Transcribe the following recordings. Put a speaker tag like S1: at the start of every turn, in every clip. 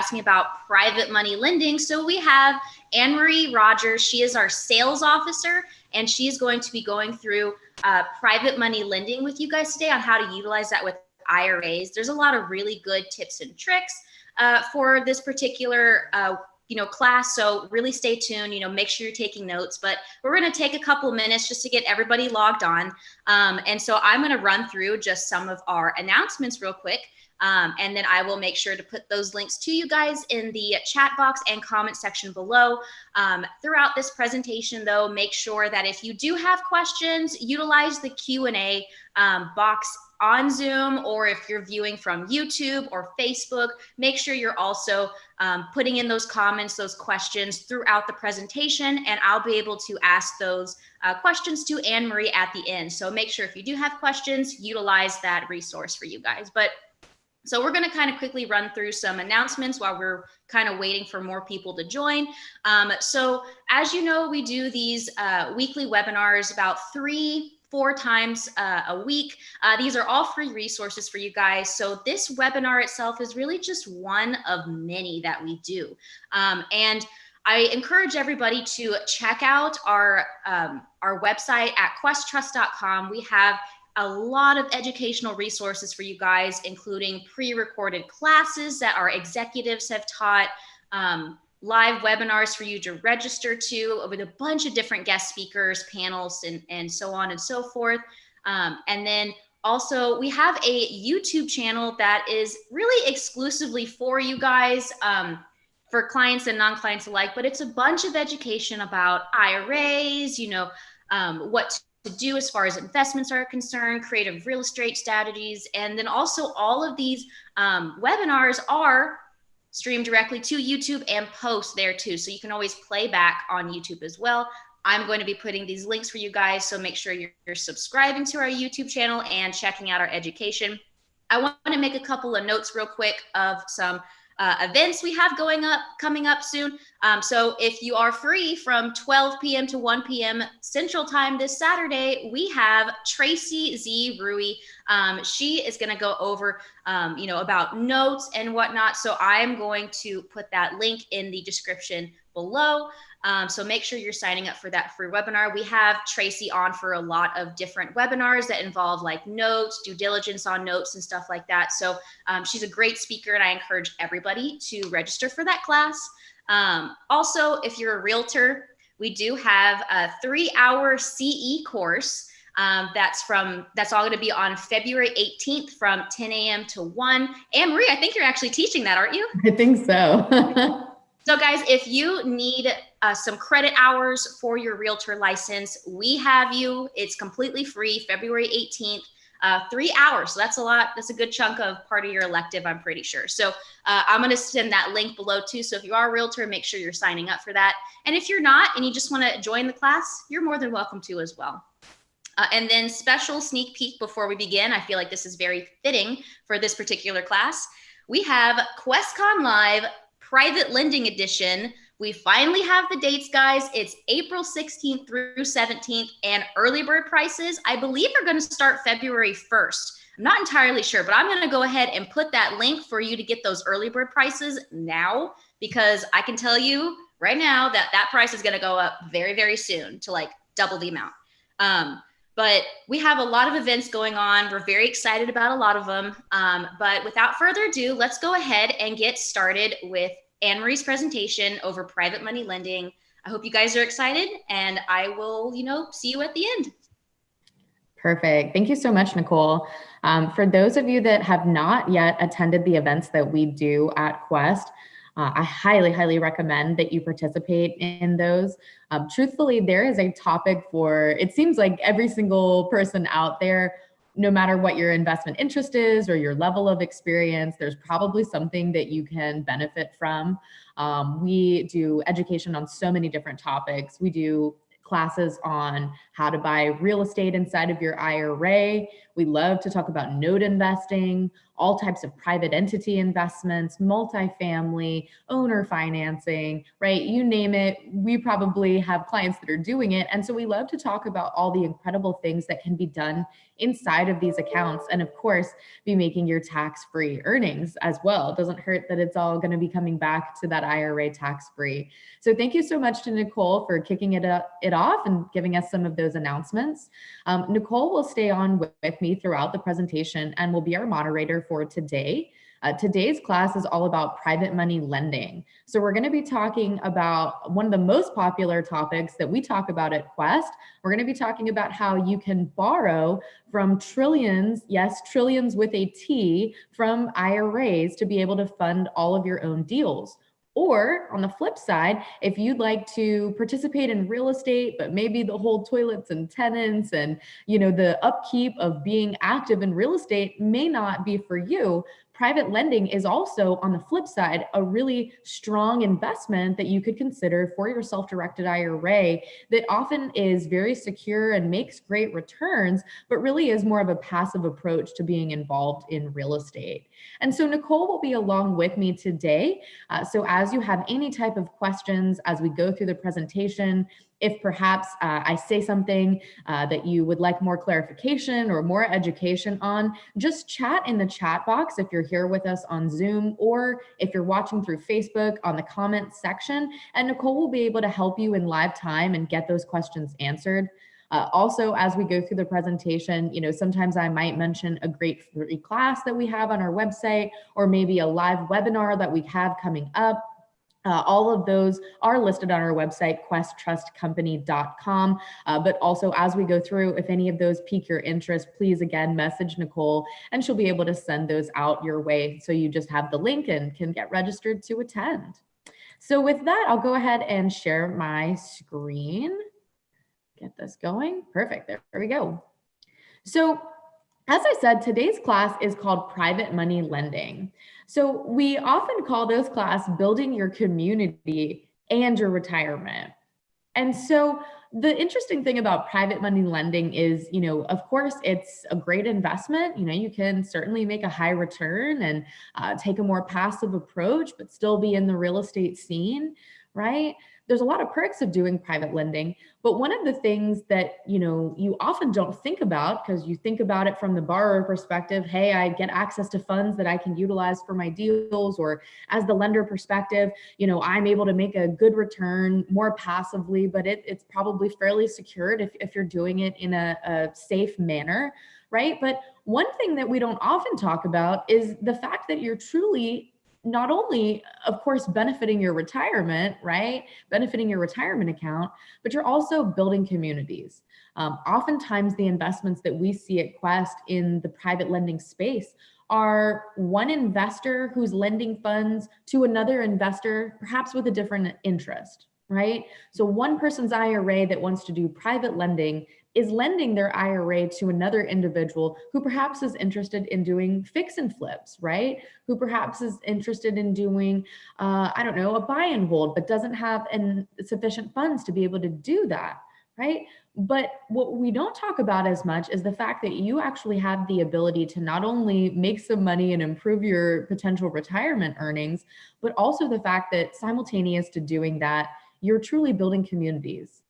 S1: asking about private money lending. So we have Anne-Marie Rogers. She is our sales officer, and she is going to be going through private money lending with you guys today on how to utilize that with IRAs. There's a lot of really good tips and tricks for this particular class. So really stay tuned, make sure you're taking notes, but we're going to take a couple minutes just to get everybody logged on. And so I'm going to run through just some of our announcements real quick. And then I will make sure to put those links to you guys in the chat box and comment section below. Throughout this presentation, though, make sure that if you do have questions, utilize the Q&A box on Zoom, or if you're viewing from YouTube or Facebook, make sure you're also putting in those comments, those questions throughout the presentation, and I'll be able to ask those questions to Anne-Marie at the end. So make sure if you do have questions, utilize that resource for you guys. So we're going to kind of quickly run through some announcements while we're kind of waiting for more people to join. So as you know, we do these weekly webinars about 3-4 times a week. These are all free resources for you guys. So this webinar itself is really just one of many that we do. And I encourage everybody to check out our website at questtrust.com. We have a lot of educational resources for you guys, including pre-recorded classes that our executives have taught, live webinars for you to register to with a bunch of different guest speakers, panels, and so on and so forth. And then also we have a YouTube channel that is really exclusively for you guys, for clients and non-clients alike, but it's a bunch of education about IRAs, what to do as far as investments are concerned, creative real estate strategies, and then also all of these webinars are streamed directly to YouTube and post there too. So you can always play back on YouTube as well. I'm going to be putting these links for you guys, so make sure you're subscribing to our YouTube channel and checking out our education. I want to make a couple of notes real quick of some events we have coming up soon. So if you are free from 12 p.m. to 1 p.m. Central Time this Saturday, we have Tracy Z. Rui. She is going to go over, about notes and whatnot. So I'm going to put that link in the description below. So make sure you're signing up for that free webinar. We have Tracy on for a lot of different webinars that involve like notes, due diligence on notes and stuff like that. So she's a great speaker, and I encourage everybody to register for that class. Also, if you're a realtor, we do have a 3-hour CE course. That's all going to be on February 18th from 10 a.m. to 1. Anne-Marie, I think you're actually teaching that, aren't you?
S2: I think so.
S1: So guys, if you need some credit hours for your realtor license, we have you. It's completely free, February 18th, 3 hours. So that's a lot. That's a good chunk of part of your elective, I'm pretty sure. So I'm going to send that link below too. So if you are a realtor, make sure you're signing up for that. And if you're not, and you just want to join the class, you're more than welcome to as well. And then special sneak peek before we begin. I feel like this is very fitting for this particular class. We have QuestCon Live Private Lending Edition. We finally have the dates, guys. It's April 16th through 17th, and early bird prices, I believe, are going to start February 1st. I'm not entirely sure, but I'm going to go ahead and put that link for you to get those early bird prices now, because I can tell you right now that that price is going to go up very, very soon to like double the amount. But we have a lot of events going on. We're very excited about a lot of them. But without further ado, let's go ahead and get started with Anne-Marie's presentation over private money lending. I hope you guys are excited, and I will, see you at the end.
S2: Perfect. Thank you so much, Nicole. For those of you that have not yet attended the events that we do at Quest, I highly, highly recommend that you participate in those. Truthfully, there is a topic for, it seems like every single person out there, no matter what your investment interest is or your level of experience, there's probably something that you can benefit from. We do education on so many different topics. We do classes on how to buy real estate inside of your IRA. We love to talk about note investing, all types of private entity investments, multifamily, owner financing, right? You name it, we probably have clients that are doing it. And so we love to talk about all the incredible things that can be done inside of these accounts. And of course, be making your tax-free earnings as well. It doesn't hurt that it's all going to be coming back to that IRA tax-free. So thank you so much to Nicole for kicking it off and giving us some of those announcements. Nicole will stay on with me throughout the presentation and will be our moderator for today. Today's class is all about private money lending. So we're going to be talking about one of the most popular topics that we talk about at Quest. We're going to be talking about how you can borrow from trillions, yes, trillions with a T, from IRAs to be able to fund all of your own deals. Or on the flip side, if you'd like to participate in real estate, but maybe the whole toilets and tenants and, you know, the upkeep of being active in real estate may not be for you, private lending is also, on the flip side, a really strong investment that you could consider for your self-directed IRA that often is very secure and makes great returns, but really is more of a passive approach to being involved in real estate. And so Nicole will be along with me today. So as you have any type of questions as we go through the presentation, if perhaps I say something that you would like more clarification or more education on, just chat in the chat box if you're here with us on Zoom, or if you're watching through Facebook on the comments section, and Nicole will be able to help you in live time and get those questions answered. Also, as we go through the presentation, you know, sometimes I might mention a great free class that we have on our website, or maybe a live webinar that we have coming up. All of those are listed on our website, questtrustcompany.com. But also, as we go through, if any of those pique your interest, please again message Nicole and she'll be able to send those out your way. So you just have the link and can get registered to attend. So with that, I'll go ahead and share my screen. Get this going. Perfect. There we go. So as I said, today's class is called Private Money Lending. So we often call this class Building Your Community and Your Retirement. And so the interesting thing about private money lending is, you know, of course, it's a great investment. You know, you can certainly make a high return and take a more passive approach, but still be in the real estate scene, right? There's a lot of perks of doing private lending, but one of the things that, you know, you often don't think about, because you think about it from the borrower perspective, hey, I get access to funds that I can utilize for my deals, or as the lender perspective, you know, I'm able to make a good return more passively, but it's probably fairly secured if you're doing it in a safe manner, right? But one thing that we don't often talk about is the fact that you're truly not only, of course, benefiting your retirement, right? Benefiting your retirement account, but you're also building communities. Oftentimes the investments that we see at Quest in the private lending space are one investor who's lending funds to another investor, perhaps with a different interest, right? So one person's IRA that wants to do private lending is lending their IRA to another individual who perhaps is interested in doing fix and flips, right? Who perhaps is interested in doing, I don't know, a buy and hold, but doesn't have sufficient funds to be able to do that, right? But what we don't talk about as much is the fact that you actually have the ability to not only make some money and improve your potential retirement earnings, but also the fact that simultaneous to doing that, you're truly building communities,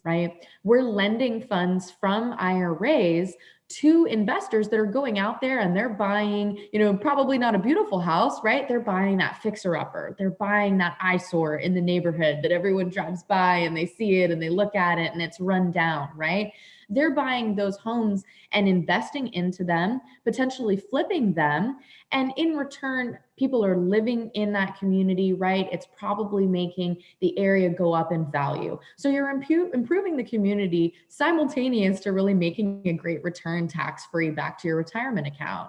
S2: right? We're lending funds from IRAs to investors that are going out there and they're buying, you know, probably not a beautiful house, right? They're buying that fixer-upper. They're buying that eyesore in the neighborhood that everyone drives by and they see it and they look at it and it's run down, right? They're buying those homes and investing into them, potentially flipping them. And in return, people are living in that community, right? It's probably making the area go up in value. So you're improving the community simultaneous to really making a great return tax-free back to your retirement account.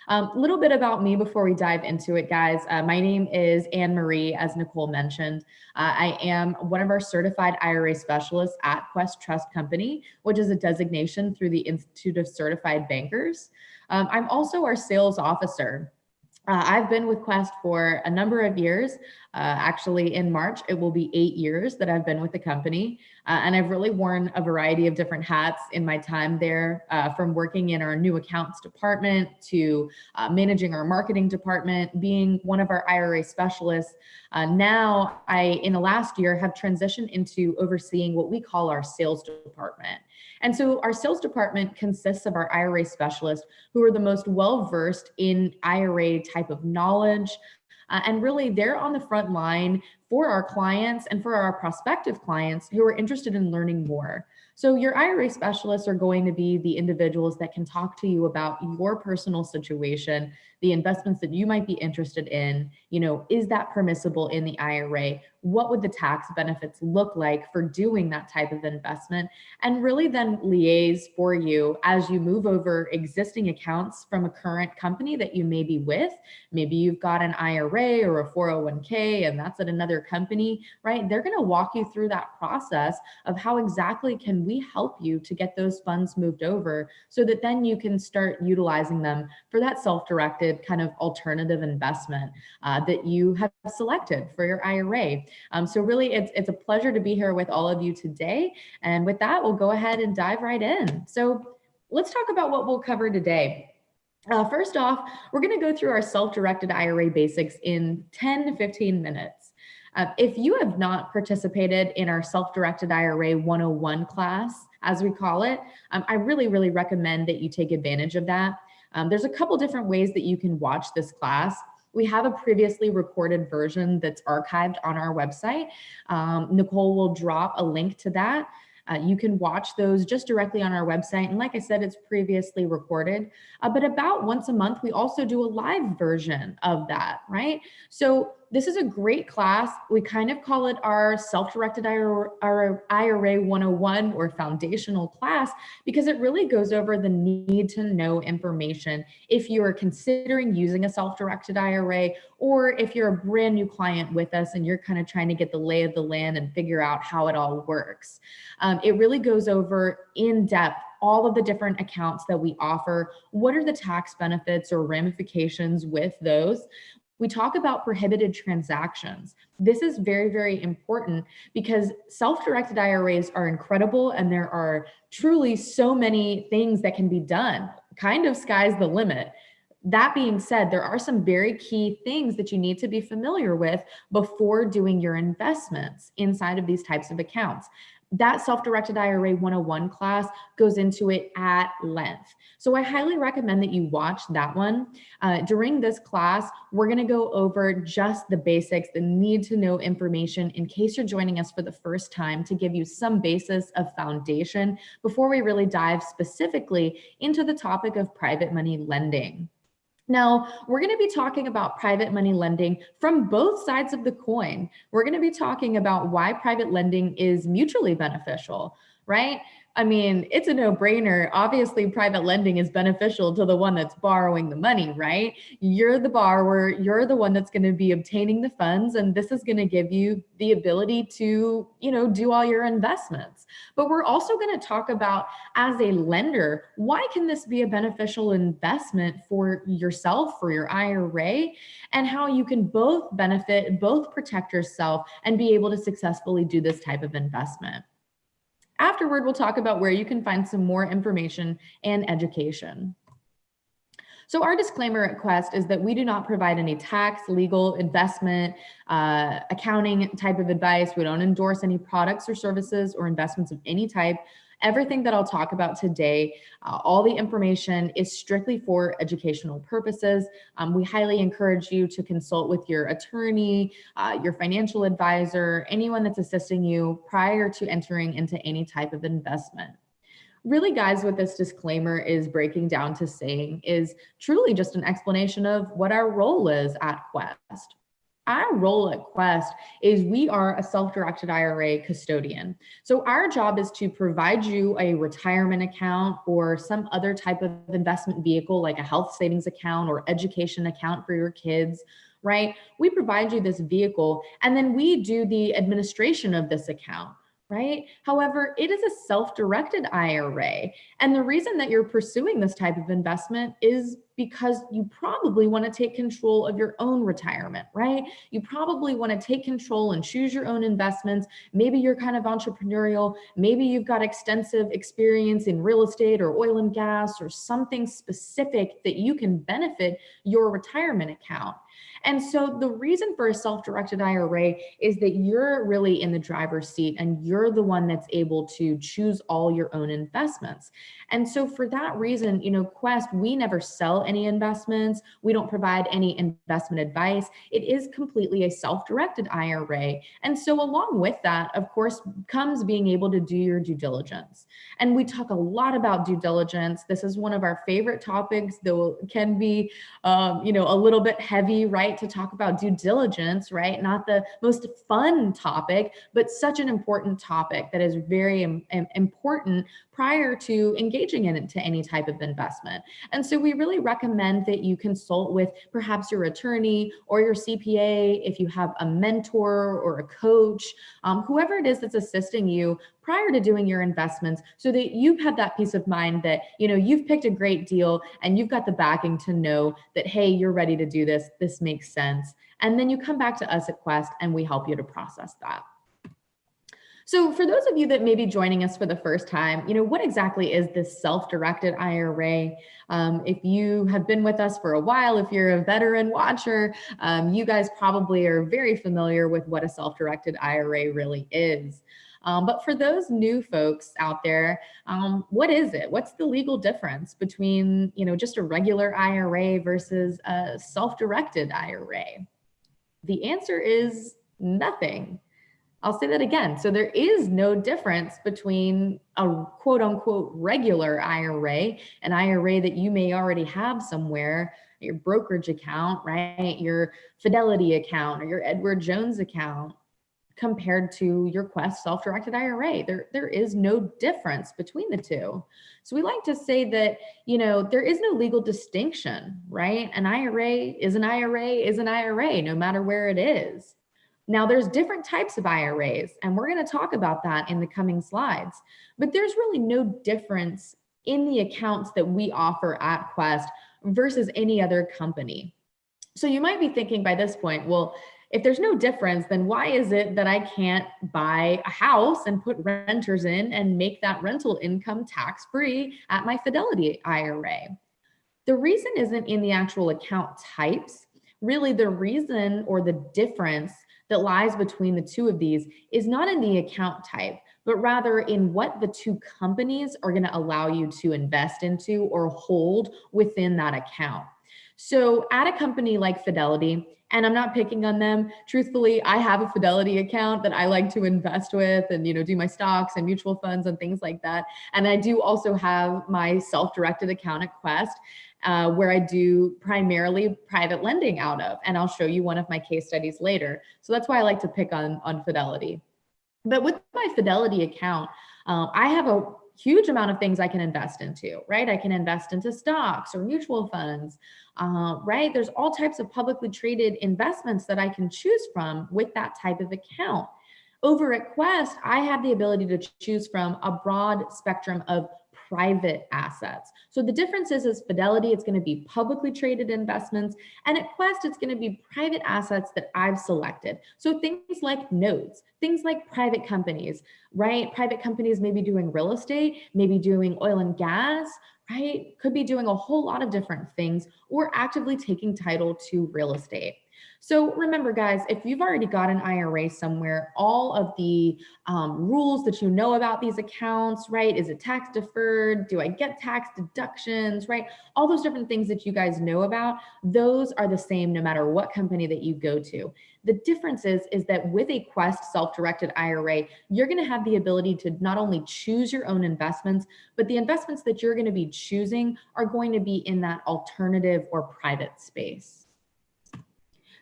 S2: A little bit about me before we dive into it, guys. My name is Anne Marie, as Nicole mentioned. I am one of our certified IRA specialists at Quest Trust Company, which is a designation through the Institute of Certified Bankers. I'm also our sales officer. I've been with Quest for a number of years. Actually, in March, it will be 8 years that I've been with the company. And I've really worn a variety of different hats in my time there, from working in our new accounts department to managing our marketing department, being one of our IRA specialists. Now, in the last year, have transitioned into overseeing what we call our sales department. And so our sales department consists of our IRA specialists who are the most well-versed in IRA type of knowledge. And really, they're on the front line for our clients and for our prospective clients who are interested in learning more. So your IRA specialists are going to be the individuals that can talk to you about your personal situation, the investments that you might be interested in. Is that permissible in the IRA? What would the tax benefits look like for doing that type of investment? And really then liaise for you as you move over existing accounts from a current company that you may be with. Maybe you've got an IRA or a 401k and that's at another company, right? They're going to walk you through that process of how exactly can we help you to get those funds moved over so that then you can start utilizing them for that self-directed kind of alternative investment that you have selected for your IRA. So really, it's a pleasure to be here with all of you today. And with that, we'll go ahead and dive right in. So let's talk about what we'll cover today. First off, we're going to go through our self-directed IRA basics in 10 to 15 minutes. If you have not participated in our self-directed IRA 101 class, as we call it, I really, really recommend that you take advantage of that. There's a couple different ways that you can watch this class. We have a previously recorded version that's archived on our website. Nicole will drop a link to that. You can watch those just directly on our website. And like I said, it's previously recorded. But about once a month, we also do a live version of that, right? So this is a great class. We kind of call it our self-directed IRA 101 or foundational class because it really goes over the need to know information if you are considering using a self-directed IRA or if you're a brand new client with us and you're kind of trying to get the lay of the land and figure out how it all works. It really goes over in depth all of the different accounts that we offer. What are the tax benefits or ramifications with those? We talk about prohibited transactions. This is very, very important because self-directed IRAs are incredible and there are truly so many things that can be done. Kind of sky's the limit. That being said, there are some very key things that you need to be familiar with before doing your investments inside of these types of accounts. That self-directed IRA 101 class goes into it at length. So I highly recommend that you watch that one. During this class, we're going to go over just the basics, the need to know information in case you're joining us for the first time to give you some basis of foundation before we really dive specifically into the topic of private money lending. Now, we're going to be talking about private money lending from both sides of the coin. We're going to be talking about why private lending is mutually beneficial, right? I mean, it's a no-brainer. Obviously, private lending is beneficial to the one that's borrowing the money, right? You're the borrower, you're the one that's going to be obtaining the funds, and this is going to give you the ability to, do all your investments. But we're also going to talk about, as a lender, why can this be a beneficial investment for yourself, for your IRA, and how you can both benefit, both protect yourself, and be able to successfully do this type of investment. Afterward, we'll talk about where you can find some more information and education. So our disclaimer at Quest is that we do not provide any tax, legal, investment, accounting type of advice. We don't endorse any products or services or investments of any type. Everything that I'll talk about today, all the information is strictly for educational purposes. We highly encourage you to consult with your attorney, your financial advisor, anyone that's assisting you prior to entering into any type of investment. Really, guys, what this disclaimer is breaking down to saying is truly just an explanation of what our role is at Quest. Our role at Quest is we are a self-directed IRA custodian. So our job is to provide you a retirement account or some other type of investment vehicle like a health savings account or education account for your kids, right? We provide you this vehicle and then we do the administration of this account. right? However, it is a self-directed IRA. And the reason that you're pursuing this type of investment is because you probably want to take control of your own retirement, right? You probably want to take control and choose your own investments. Maybe you're kind of entrepreneurial. Maybe you've got extensive experience in real estate or oil and gas or something specific that you can benefit your retirement account. And so the reason for a self-directed IRA is that you're really in the driver's seat and you're the one that's able to choose all your own investments. And so for that reason, Quest, we never sell any investments. We don't provide any investment advice. It is completely a self-directed IRA. And so along with that, of course, comes being able to do your due diligence. And we talk a lot about due diligence. This is one of our favorite topics, though it can be, a little bit heavy, right, to talk about due diligence, right? Not the most fun topic, but such an important topic that is very important prior to engaging into any type of investment. And so we really recommend that you consult with perhaps your attorney or your CPA, if you have a mentor or a coach, whoever it is that's assisting you prior to doing your investments, so that you have that peace of mind that, you've picked a great deal and you've got the backing to know that, hey, you're ready to do this. This makes sense. And then you come back to us at Quest and we help you to process that. So for those of you that may be joining us for the first time, what exactly is this self-directed IRA? If you have been with us for a while, if you're a veteran watcher, you guys probably are very familiar with what a self-directed IRA really is. But for those new folks out there, what is it? What's the legal difference between, just a regular IRA versus a self-directed IRA? The answer is nothing. I'll say that again. So there is no difference between a quote unquote regular IRA, an IRA that you may already have somewhere, your brokerage account, right? Your Fidelity account or your Edward Jones account, compared to your Quest self-directed IRA. There is no difference between the two. So we like to say that, there is no legal distinction, right? An IRA is an IRA is an IRA, no matter where it is. Now, there's different types of IRAs, and we're going to talk about that in the coming slides, but there's really no difference in the accounts that we offer at Quest versus any other company. So you might be thinking by this point, well, if there's no difference, then why is it that I can't buy a house and put renters in and make that rental income tax-free at my Fidelity IRA? The reason isn't in the actual account types. Really, the reason or the difference that lies between the two of these is not in the account type, but rather in what the two companies are going to allow you to invest into or hold within that account. So at a company like Fidelity, and I'm not picking on them, truthfully, I have a Fidelity account that I like to invest with and, do my stocks and mutual funds and things like that. And I do also have my self-directed account at Quest, where I do primarily private lending out of. And I'll show you one of my case studies later. So that's why I like to pick on Fidelity. But with my Fidelity account, I have a huge amount of things I can invest into, right? I can invest into stocks or mutual funds, right? There's all types of publicly traded investments that I can choose from with that type of account. Over at Quest, I have the ability to choose from a broad spectrum of private assets. So the difference is Fidelity, it's going to be publicly traded investments, and at Quest, it's going to be private assets that I've selected. So things like notes, things like private companies, right? Private companies may be doing real estate, maybe doing oil and gas, right? Could be doing a whole lot of different things, or actively taking title to real estate. So remember, guys, if you've already got an IRA somewhere, all of the rules that you know about these accounts, right? Is it tax deferred? Do I get tax deductions, right? All those different things that you guys know about, those are the same no matter what company that you go to. The difference is that with a Quest self-directed IRA, you're going to have the ability to not only choose your own investments, but the investments that you're going to be choosing are going to be in that alternative or private space.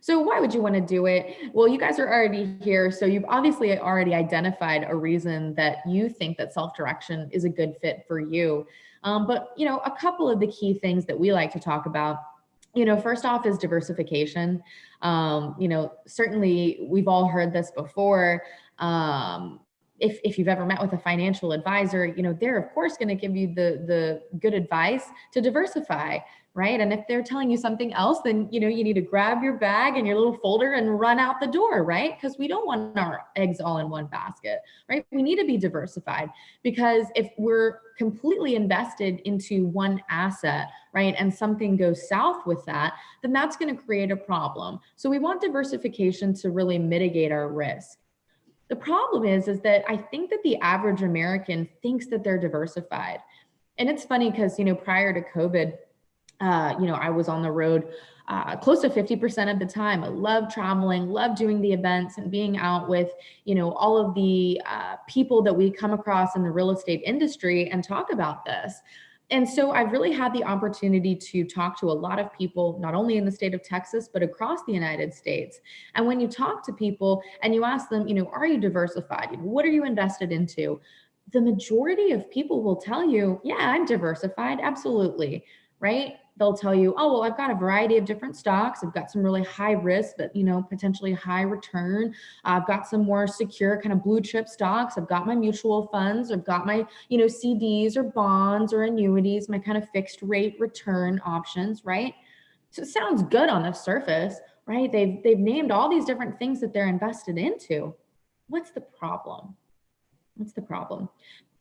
S2: So why would you want to do it? Well, you guys are already here, so you've obviously already identified a reason that you think that self-direction is a good fit for you. But a couple of the key things that we like to talk about, first off is diversification. Certainly we've all heard this before. if you've ever met with a financial advisor, you know, they're of course going to give you the good advice to diversify, right? And if they're telling you something else, then, you know, you need to grab your bag and your little folder and run out the door, right? Because we don't want our eggs all in one basket, right? We need to be diversified, because if we're completely invested into one asset, right, and something goes south with that, then that's going to create a problem. So we want diversification to really mitigate our risk. The problem is that I think that the average American thinks that they're diversified. And it's funny because, you know, prior to COVID, you know, I was on the road close to 50% of the time. I love traveling, love doing the events and being out with, you know, all of the people that we come across in the real estate industry and talk about this. And so I've really had the opportunity to talk to a lot of people, not only in the state of Texas, but across the United States. And when you talk to people and you ask them, you know, are you diversified? What are you invested into? The majority of people will tell you, yeah, I'm diversified. Absolutely. Right? They'll tell you, oh, well, I've got a variety of different stocks. I've got some really high risk, but, you know, potentially high return. I've got some more secure kind of blue chip stocks. I've got my mutual funds. I've got my, you know, CDs or bonds or annuities, my kind of fixed rate return options, right? So it sounds good on the surface, right? They've named all these different things that they're invested into. What's the problem? What's the problem?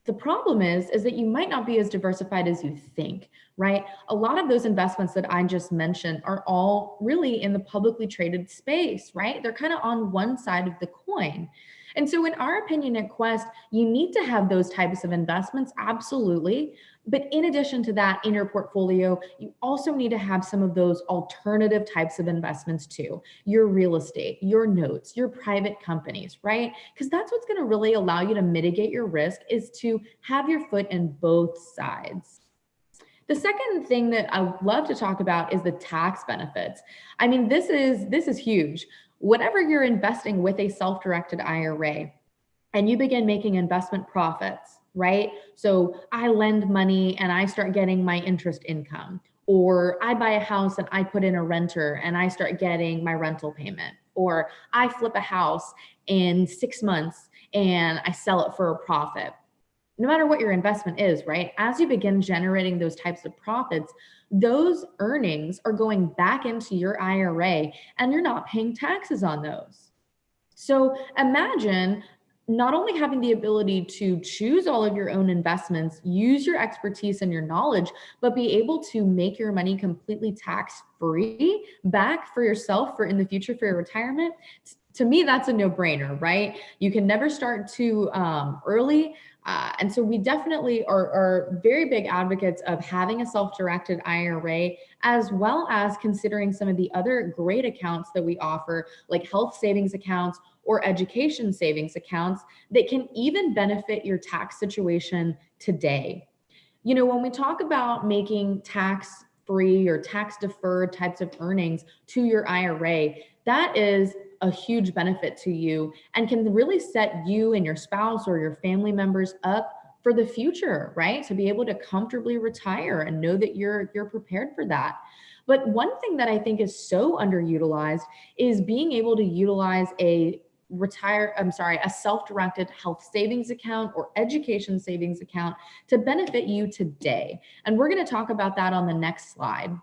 S2: The problem is that you might not be as diversified as you think, right? A lot of those investments that I just mentioned are all really in the publicly traded space, right? They're kind of on one side of the coin. And so in our opinion at Quest, you need to have those types of investments, absolutely. But in addition to that, in your portfolio, you also need to have some of those alternative types of investments too. Your real estate, your notes, your private companies, right? Because that's what's going to really allow you to mitigate your risk, is to have your foot in both sides. The second thing that I love to talk about is the tax benefits. I mean, this is huge. Whenever you're investing with a self-directed IRA and you begin making investment profits, right? So I lend money and I start getting my interest income, or I buy a house and I put in a renter and I start getting my rental payment, or I flip a house in 6 months and I sell it for a profit. No matter what your investment is, right? As you begin generating those types of profits, those earnings are going back into your IRA and you're not paying taxes on those. So imagine not only having the ability to choose all of your own investments, use your expertise and your knowledge, but be able to make your money completely tax-free back for yourself for in the future for your retirement. To me, that's a no-brainer, right? You can never start too early. And so we definitely are very big advocates of having a self-directed IRA, as well as considering some of the other great accounts that we offer, like health savings accounts or education savings accounts that can even benefit your tax situation today. You know, when we talk about making tax-free or tax-deferred types of earnings to your IRA, that is a huge benefit to you and can really set you and your spouse or your family members up for the future, right? To be able to comfortably retire and know that you're prepared for that. But one thing that I think is so underutilized is being able to utilize a self-directed health savings account or education savings account to benefit you today. And we're going to talk about that on the next slide.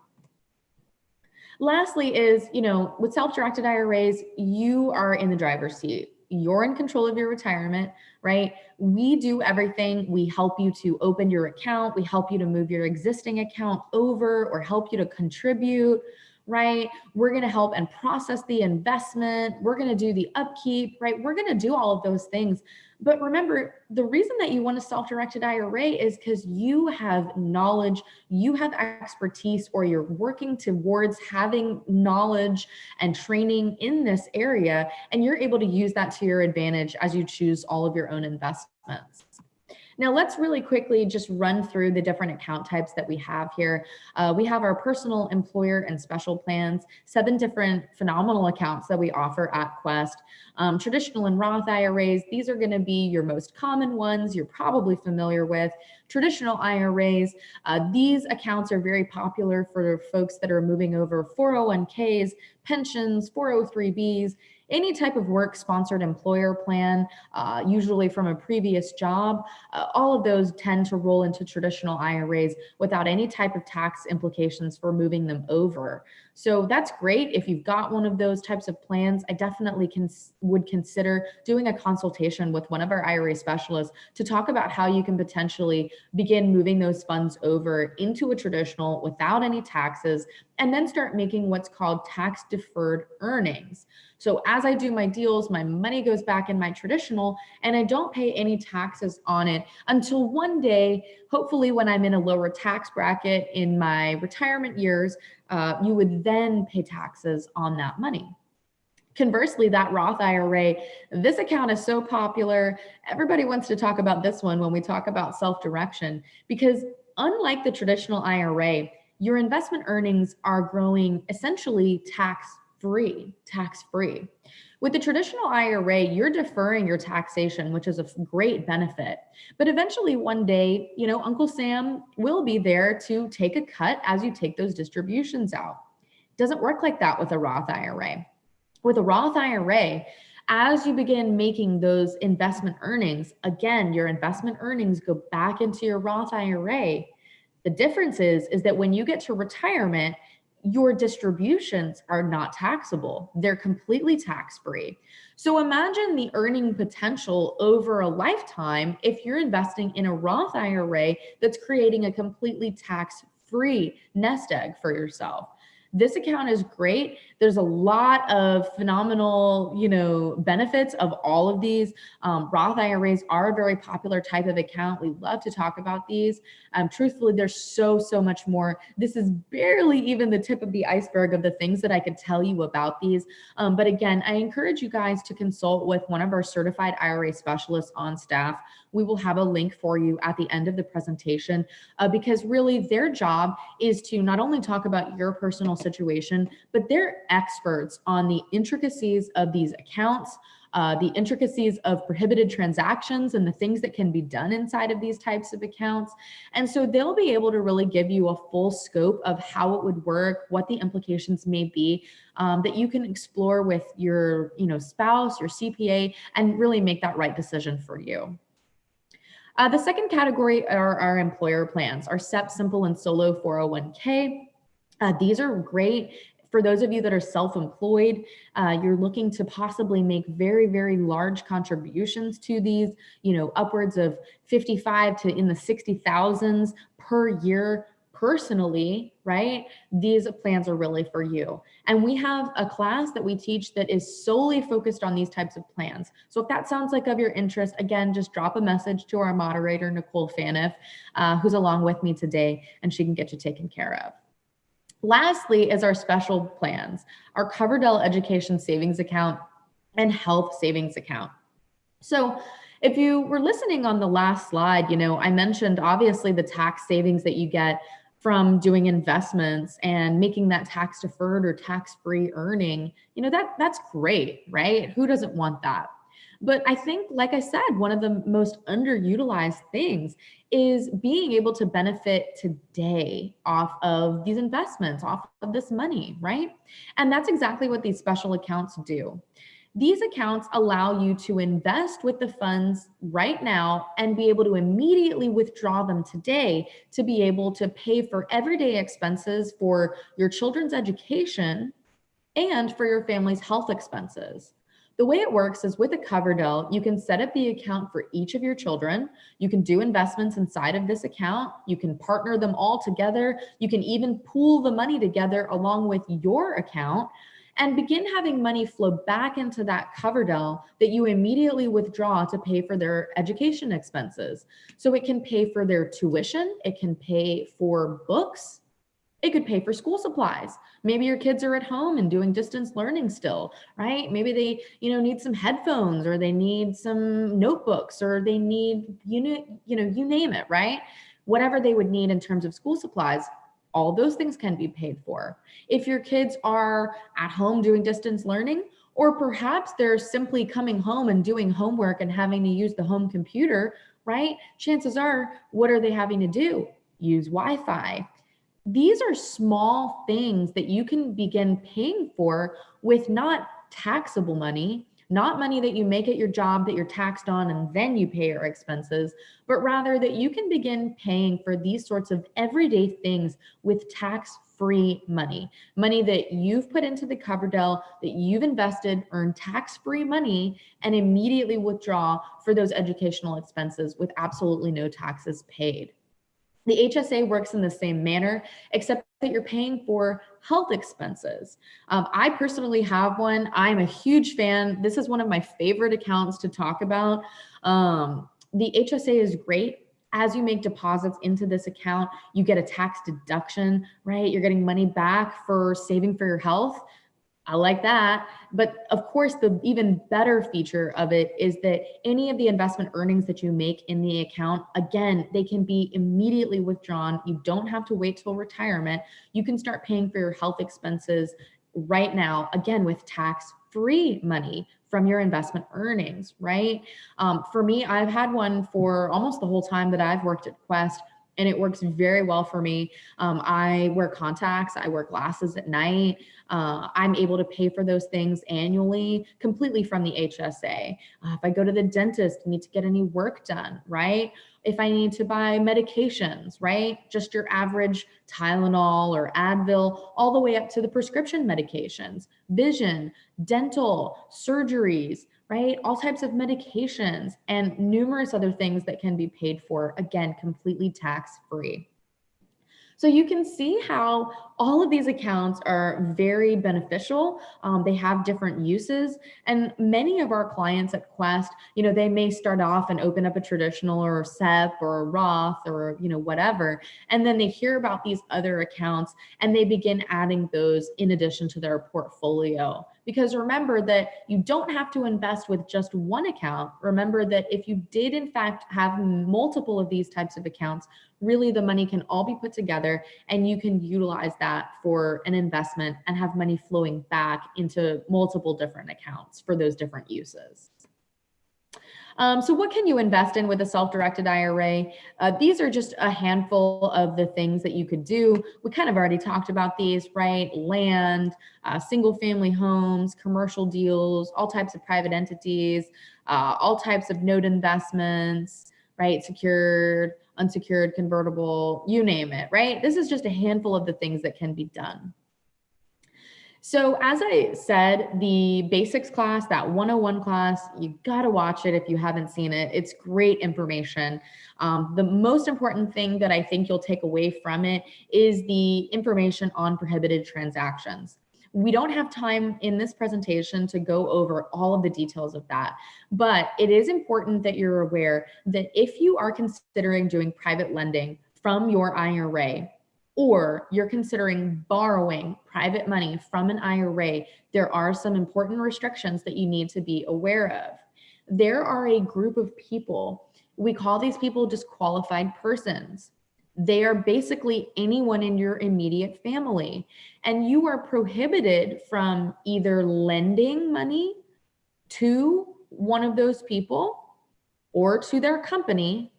S2: Lastly is, you know, with self-directed IRAs, you are in the driver's seat. You're in control of your retirement, right? We do everything. We help you to open your account. We help you to move your existing account over or help you to contribute, right? We're going to help and process the investment. We're going to do the upkeep, right? We're going to do all of those things. But remember, the reason that you want a self-directed IRA is because you have knowledge, you have expertise, or you're working towards having knowledge and training in this area, and you're able to use that to your advantage as you choose all of your own investments. Now, let's really quickly just run through the different account types that we have here. We have our personal, employer, and special plans, 7 different phenomenal accounts that we offer at Quest. Traditional and Roth IRAs, these are going to be your most common ones you're probably familiar with. Traditional IRAs, these accounts are very popular for folks that are moving over 401ks, pensions, 403bs, any type of work-sponsored employer plan, usually from a previous job, all of those tend to roll into traditional IRAs without any type of tax implications for moving them over. So that's great. If you've got one of those types of plans, I definitely would consider doing a consultation with one of our IRA specialists to talk about how you can potentially begin moving those funds over into a traditional without any taxes, and then start making what's called tax deferred earnings. So as I do my deals, my money goes back in my traditional and I don't pay any taxes on it until one day, hopefully when I'm in a lower tax bracket in my retirement years, you would then pay taxes on that money. Conversely, that Roth IRA, this account is so popular. Everybody wants to talk about this one when we talk about self-direction, because unlike the traditional IRA, your investment earnings are growing essentially tax-free. With the traditional IRA, you're deferring your taxation, which is a great benefit. But eventually one day, Uncle Sam will be there to take a cut as you take those distributions out. It doesn't work like that with a Roth IRA. With a Roth IRA, as you begin making those investment earnings, again, your investment earnings go back into your Roth IRA. The difference is that when you get to retirement, your distributions are not taxable. They're completely tax-free. So imagine the earning potential over a lifetime if you're investing in a Roth IRA that's creating a completely tax-free nest egg for yourself. This account is great. There's a lot of phenomenal, benefits of all of these. Roth IRAs are a very popular type of account. We love to talk about these. Truthfully, there's so much more. This is barely even the tip of the iceberg of the things that I could tell you about these. But again, I encourage you guys to consult with one of our certified IRA specialists on staff. We will have a link for you at the end of the presentation because really their job is to not only talk about your personal situation, but they're experts on the intricacies of these accounts, the intricacies of prohibited transactions and the things that can be done inside of these types of accounts. And so they'll be able to really give you a full scope of how it would work, what the implications may be, that you can explore with your spouse, your CPA, and really make that right decision for you. The second category are our employer plans, our SEP, Simple, and Solo 401k. These are great for those of you that are self-employed. You're looking to possibly make very large contributions to these, upwards of 55 to in the 60,000s per year personally, right? These plans are really for you. And we have a class that we teach that is solely focused on these types of plans. So if that sounds like of your interest, again, just drop a message to our moderator, Nicole Faniff, who's along with me today, and she can get you taken care of. Lastly is our special plans, our Coverdell Education Savings Account and Health Savings Account. So if you were listening on the last slide, I mentioned obviously the tax savings that you get from doing investments and making that tax deferred or tax-free earning. That's great, right? Who doesn't want that? But I think, like I said, one of the most underutilized things is being able to benefit today off of these investments, off of this money, right? And that's exactly what these special accounts do. These accounts allow you to invest with the funds right now and be able to immediately withdraw them today to be able to pay for everyday expenses for your children's education and for your family's health expenses. The way it works is with a Coverdell, you can set up the account for each of your children. You can do investments inside of this account. You can partner them all together. You can even pool the money together along with your account and begin having money flow back into that Coverdell that you immediately withdraw to pay for their education expenses. So it can pay for their tuition. It can pay for books. It could pay for school supplies. Maybe your kids are at home and doing distance learning still, right? Maybe they, need some headphones, or they need some notebooks, or they need, you name it, right? Whatever they would need in terms of school supplies, all those things can be paid for. If your kids are at home doing distance learning, or perhaps they're simply coming home and doing homework and having to use the home computer, right? Chances are, what are they having to do? Use Wi-Fi. These are small things that you can begin paying for with not taxable money, not money that you make at your job that you're taxed on and then you pay your expenses, but rather that you can begin paying for these sorts of everyday things with tax-free money, money that you've put into the Coverdell, that you've invested, earn tax-free money, and immediately withdraw for those educational expenses with absolutely no taxes paid. The HSA works in the same manner, except that you're paying for health expenses. I personally have one. I'm a huge fan. This is one of my favorite accounts to talk about. The HSA is great. As you make deposits into this account, you get a tax deduction, right? You're getting money back for saving for your health. I like that. But of course, the even better feature of it is that any of the investment earnings that you make in the account, again, they can be immediately withdrawn. You don't have to wait till retirement. You can start paying for your health expenses right now, again, with tax-free money from your investment earnings, right? For me, I've had one for almost the whole time that I've worked at Quest, and it works very well for me. I wear contacts, I wear glasses at night. I'm able to pay for those things annually completely from the HSA. If I go to the dentist, need to get any work done, right? If I need to buy medications, right? Just your average Tylenol or Advil, all the way up to the prescription medications, vision, dental, surgeries, right? All types of medications and numerous other things that can be paid for, again, completely tax-free. So you can see how all of these accounts are very beneficial. They have different uses, and many of our clients at Quest, they may start off and open up a traditional or a SEP or a Roth or, whatever. And then they hear about these other accounts and they begin adding those in addition to their portfolio. Because remember that you don't have to invest with just one account. Remember that if you did in fact have multiple of these types of accounts, really the money can all be put together and you can utilize that for an investment and have money flowing back into multiple different accounts for those different uses. So what can you invest in with a self-directed IRA? These are just a handful of the things that you could do. We kind of already talked about these, right? Land, single family homes, commercial deals, all types of private entities, all types of note investments, right? Secured, unsecured, convertible, you name it, right? This is just a handful of the things that can be done. So as I said, the basics class, that 101 class, you gotta watch it if you haven't seen it. It's great information. The most important thing that I think you'll take away from it is the information on prohibited transactions. We don't have time in this presentation to go over all of the details of that, but it is important that you're aware that if you are considering doing private lending from your IRA, or you're considering borrowing private money from an IRA, there are some important restrictions that you need to be aware of. There are a group of people, we call these people disqualified persons. They are basically anyone in your immediate family, and you are prohibited from either lending money to one of those people or to their company,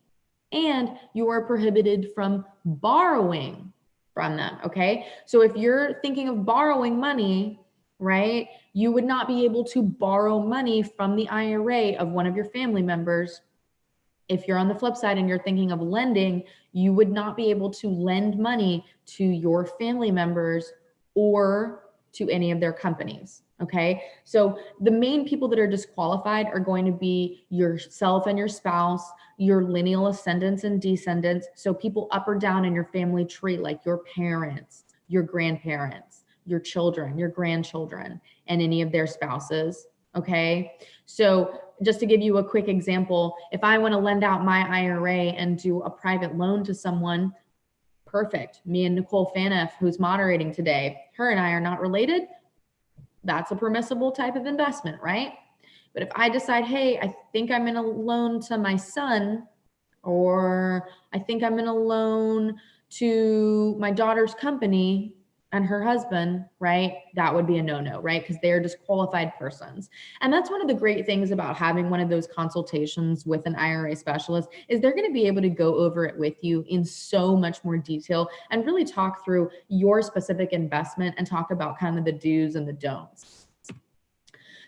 S2: and you are prohibited from borrowing from them, okay? So if you're thinking of borrowing money, right, you would not be able to borrow money from the IRA of one of your family members. If you're on the flip side and you're thinking of lending, you would not be able to lend money to your family members or to any of their companies, okay? So the main people that are disqualified are going to be yourself and your spouse, your lineal ascendants and descendants, so people up or down in your family tree, like your parents, your grandparents, your children, your grandchildren, and any of their spouses, okay? So just to give you a quick example, if I want to lend out my IRA and do a private loan to someone, perfect. Me and Nicole Faniff, who's moderating today, her and I are not related. That's a permissible type of investment, right? But if I decide, hey, I think I'm going to loan to my son, or I think I'm going to loan to my daughter's company and her husband, right? That would be a no-no, right? Because they're disqualified persons. And that's one of the great things about having one of those consultations with an IRA specialist is they're going to be able to go over it with you in so much more detail and really talk through your specific investment and talk about kind of the do's and the don'ts.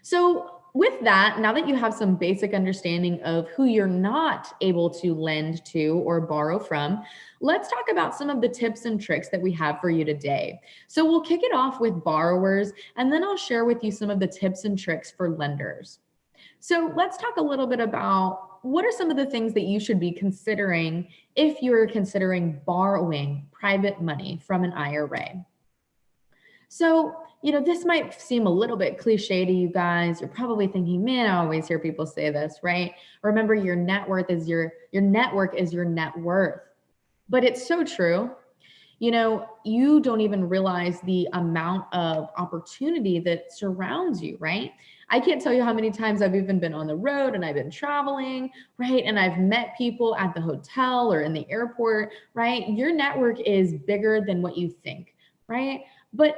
S2: So with that, now that you have some basic understanding of who you're not able to lend to or borrow from, let's talk about some of the tips and tricks that we have for you today. So we'll kick it off with borrowers, and then I'll share with you some of the tips and tricks for lenders. So let's talk a little bit about what are some of the things that you should be considering if you're considering borrowing private money from an IRA. So, this might seem a little bit cliche to you guys. You're probably thinking, man, I always hear people say this, right? Remember, your net worth is your network is your net worth. But it's so true. You don't even realize the amount of opportunity that surrounds you, right? I can't tell you how many times I've even been on the road and I've been traveling, right? And I've met people at the hotel or in the airport, right? Your network is bigger than what you think, right? But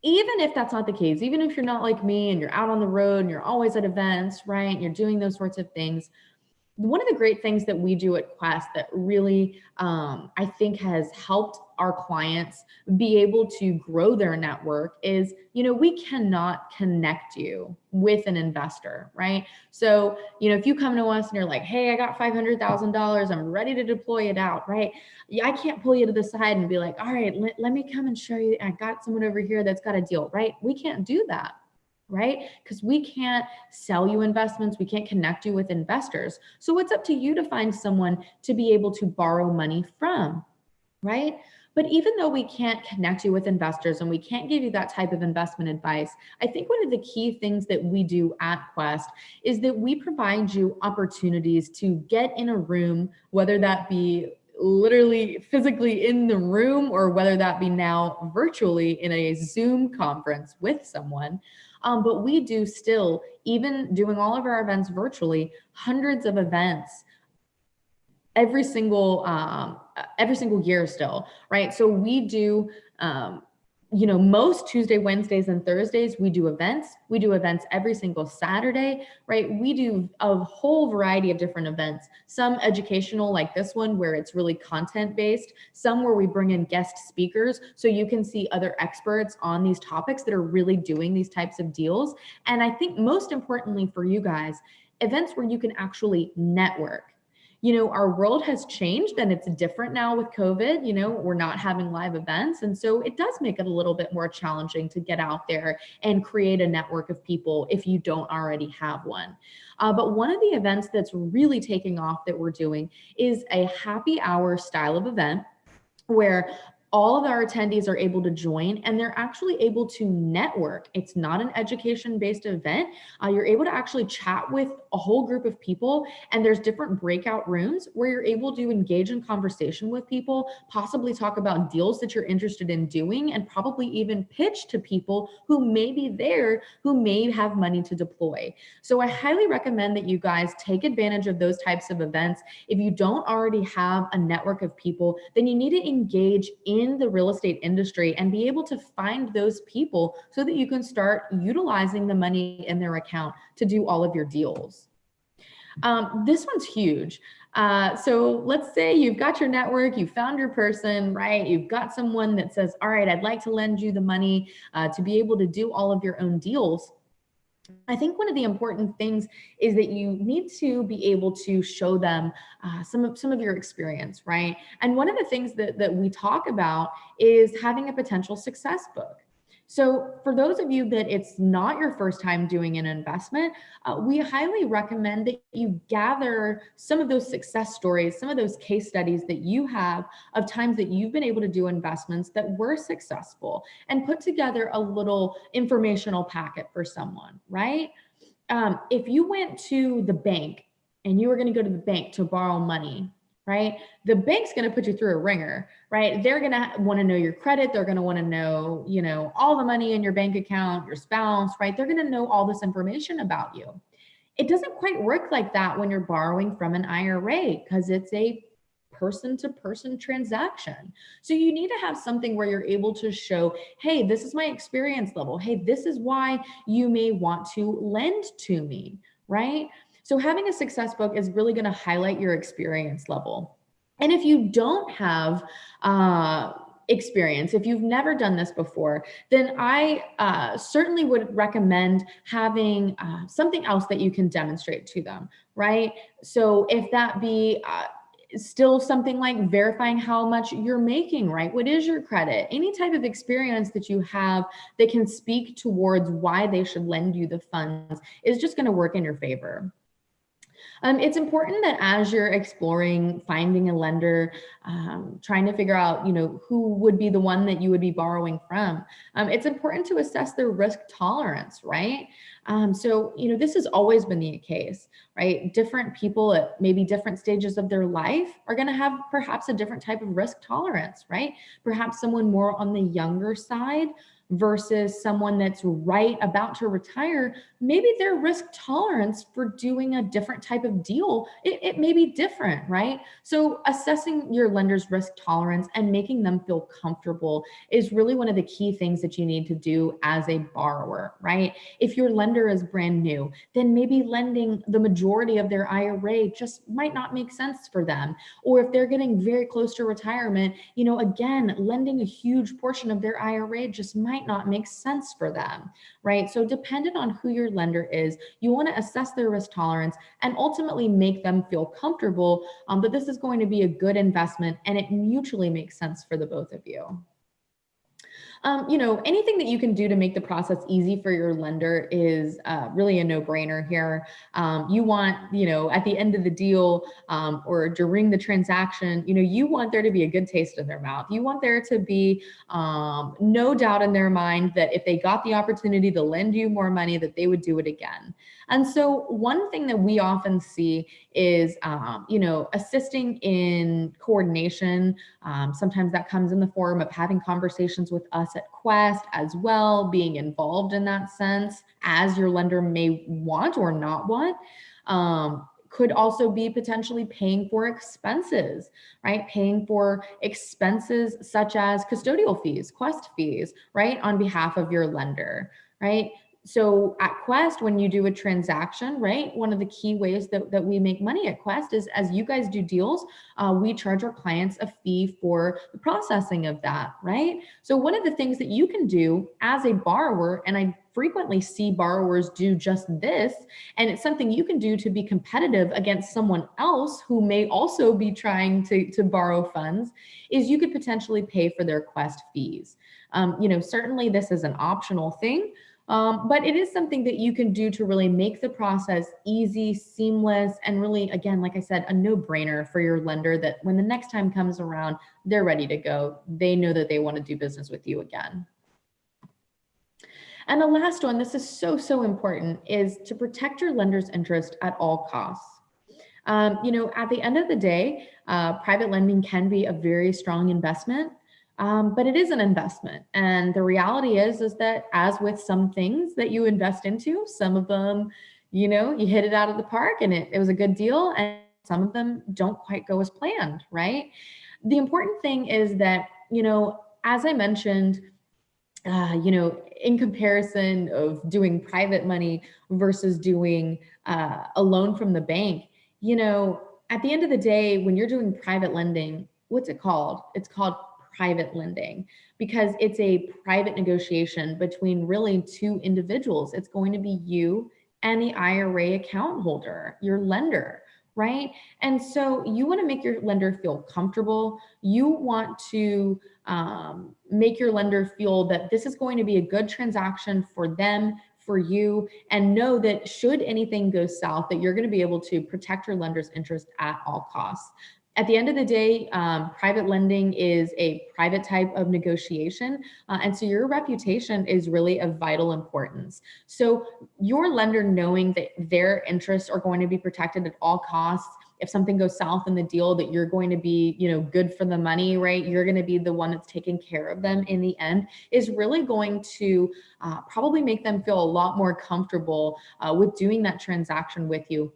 S2: even if that's not the case, even if you're not like me and you're out on the road and you're always at events, right? And you're doing those sorts of things. One of the great things that we do at Quest that really, I think has helped our clients be able to grow their network is, we cannot connect you with an investor, right? So, if you come to us and you're like, hey, I got $500,000, I'm ready to deploy it out, right? I can't pull you to the side and be like, all right, let me come and show you. I got someone over here that's got a deal, right? We can't do that. Right? Because we can't sell you investments. We can't connect you with investors. So it's up to you to find someone to be able to borrow money from, right? But even though we can't connect you with investors and we can't give you that type of investment advice, I think one of the key things that we do at Quest is that we provide you opportunities to get in a room, whether that be literally physically in the room or whether that be now virtually in a Zoom conference with someone. But we do still, even doing all of our events virtually, hundreds of events every single year still, right? So we do, most Tuesday, Wednesdays, and Thursdays, we do events. We do events every single Saturday, right? We do a whole variety of different events, some educational like this one where it's really content-based, some where we bring in guest speakers so you can see other experts on these topics that are really doing these types of deals. And I think most importantly for you guys, events where you can actually network. Our world has changed and it's different now with COVID. We're not having live events. And so it does make it a little bit more challenging to get out there and create a network of people if you don't already have one. But one of the events that's really taking off that we're doing is a happy hour style of event where all of our attendees are able to join and they're actually able to network. It's not an education-based event. You're able to actually chat with a whole group of people, and there's different breakout rooms where you're able to engage in conversation with people, possibly talk about deals that you're interested in doing, and probably even pitch to people who may be there, who may have money to deploy. So I highly recommend that you guys take advantage of those types of events. If you don't already have a network of people, then you need to engage in the real estate industry and be able to find those people so that you can start utilizing the money in their account to do all of your deals. This one's huge. So let's say you've got your network, you found your person, right? You've got someone that says, all right, I'd like to lend you the money to be able to do all of your own deals. I think one of the important things is that you need to be able to show them some of your experience, right? And one of the things that we talk about is having a potential success book. So for those of you that it's not your first time doing an investment, we highly recommend that you gather some of those success stories, some of those case studies that you have of times that you've been able to do investments that were successful and put together a little informational packet for someone, right? If you went to the bank and you were going to go to the bank to borrow money, right? The bank's going to put you through a ringer, right? They're going to want to know your credit. They're going to want to know, all the money in your bank account, your spouse, right? They're going to know all this information about you. It doesn't quite work like that when you're borrowing from an IRA because it's a person-to-person transaction. So you need to have something where you're able to show, hey, this is my experience level. Hey, this is why you may want to lend to me, right? So having a success book is really going to highlight your experience level. And if you don't have experience, if you've never done this before, then I certainly would recommend having something else that you can demonstrate to them, right? So if that be still something like verifying how much you're making, right? What is your credit? Any type of experience that you have that can speak towards why they should lend you the funds is just going to work in your favor. It's important that as you're exploring finding a lender, trying to figure out, who would be the one that you would be borrowing from, it's important to assess their risk tolerance, right? So, this has always been the case, right? Different people at maybe different stages of their life are going to have perhaps a different type of risk tolerance, right? Perhaps someone more on the younger side versus someone that's right about to retire, maybe their risk tolerance for doing a different type of deal, it may be different, right? So assessing your lender's risk tolerance and making them feel comfortable is really one of the key things that you need to do as a borrower, right? If your lender is brand new, then maybe lending the majority of their IRA just might not make sense for them. Or if they're getting very close to retirement, again, lending a huge portion of their IRA just might not make sense for them, right? So dependent on who your lender is, you want to assess their risk tolerance and ultimately make them feel comfortable that this is going to be a good investment and it mutually makes sense for the both of you. Anything that you can do to make the process easy for your lender is really a no-brainer here. You want, at the end of the deal or during the transaction, you want there to be a good taste in their mouth. You want there to be no doubt in their mind that if they got the opportunity to lend you more money, that they would do it again. And so one thing that we often see is, assisting in coordination. Sometimes that comes in the form of having conversations with us at Quest as well, being involved in that sense, as your lender may want or not want. Could also be potentially paying for expenses, right? Paying for expenses such as custodial fees, Quest fees, right? On behalf of your lender, right? So at Quest, when you do a transaction, right, one of the key ways that we make money at Quest is as you guys do deals, we charge our clients a fee for the processing of that, right? So one of the things that you can do as a borrower, and I frequently see borrowers do just this, and it's something you can do to be competitive against someone else who may also be trying to borrow funds, is you could potentially pay for their Quest fees. Certainly this is an optional thing, but it is something that you can do to really make the process easy, seamless, and really, again, like I said, a no-brainer for your lender that when the next time comes around, they're ready to go. They know that they want to do business with you again. And the last one, this is so, so important, is to protect your lender's interest at all costs. At the end of the day, private lending can be a very strong investment. But it is an investment. And the reality is that as with some things that you invest into, some of them, you hit it out of the park and it was a good deal. And some of them don't quite go as planned, right? The important thing is that, as I mentioned, in comparison of doing private money versus doing a loan from the bank, at the end of the day, when you're doing private lending, what's it called? It's called private lending because it's a private negotiation between really two individuals. It's going to be you and the IRA account holder, your lender, right? And so you want to make your lender feel comfortable. You want to make your lender feel that this is going to be a good transaction for them, for you, and know that should anything go south, that you're going to be able to protect your lender's interest at all costs. At the end of the day, private lending is a private type of negotiation. And so your reputation is really of vital importance. So your lender knowing that their interests are going to be protected at all costs, if something goes south in the deal, that you're going to be, good for the money, right? You're going to be the one that's taking care of them in the end, is really going to probably make them feel a lot more comfortable with doing that transaction with you,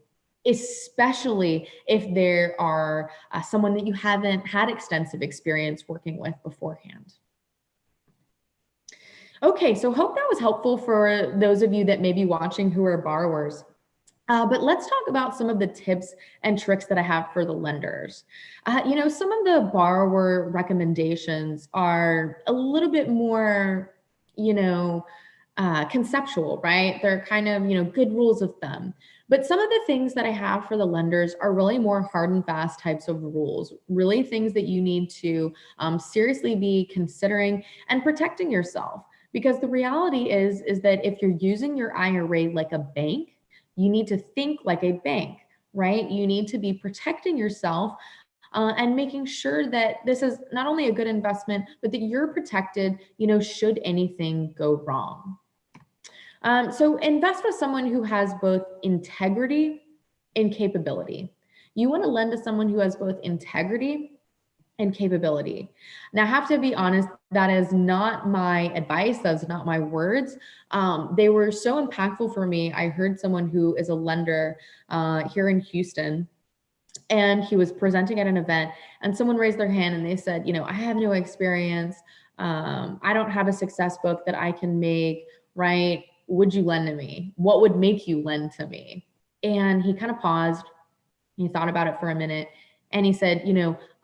S2: especially if there are someone that you haven't had extensive experience working with beforehand. Okay, so hope that was helpful for those of you that may be watching who are borrowers. But let's talk about some of the tips and tricks that I have for the lenders. Some of the borrower recommendations are a little bit more, conceptual, right? They're kind of, good rules of thumb. But some of the things that I have for the lenders are really more hard and fast types of rules, really things that you need to seriously be considering and protecting yourself. Because the reality is that if you're using your IRA like a bank, you need to think like a bank, right? You need to be protecting yourself and making sure that this is not only a good investment, but that you're protected, should anything go wrong. So invest with someone who has both integrity and capability. You want to lend to someone who has both integrity and capability. Now, I have to be honest, that is not my advice. That's not my words. They were so impactful for me. I heard someone who is a lender here in Houston, and he was presenting at an event, and someone raised their hand and they said, I have no experience. I don't have a success book that I can make, right? Would you lend to me? What would make you lend to me? And he kind of paused. He thought about it for a minute. And he said,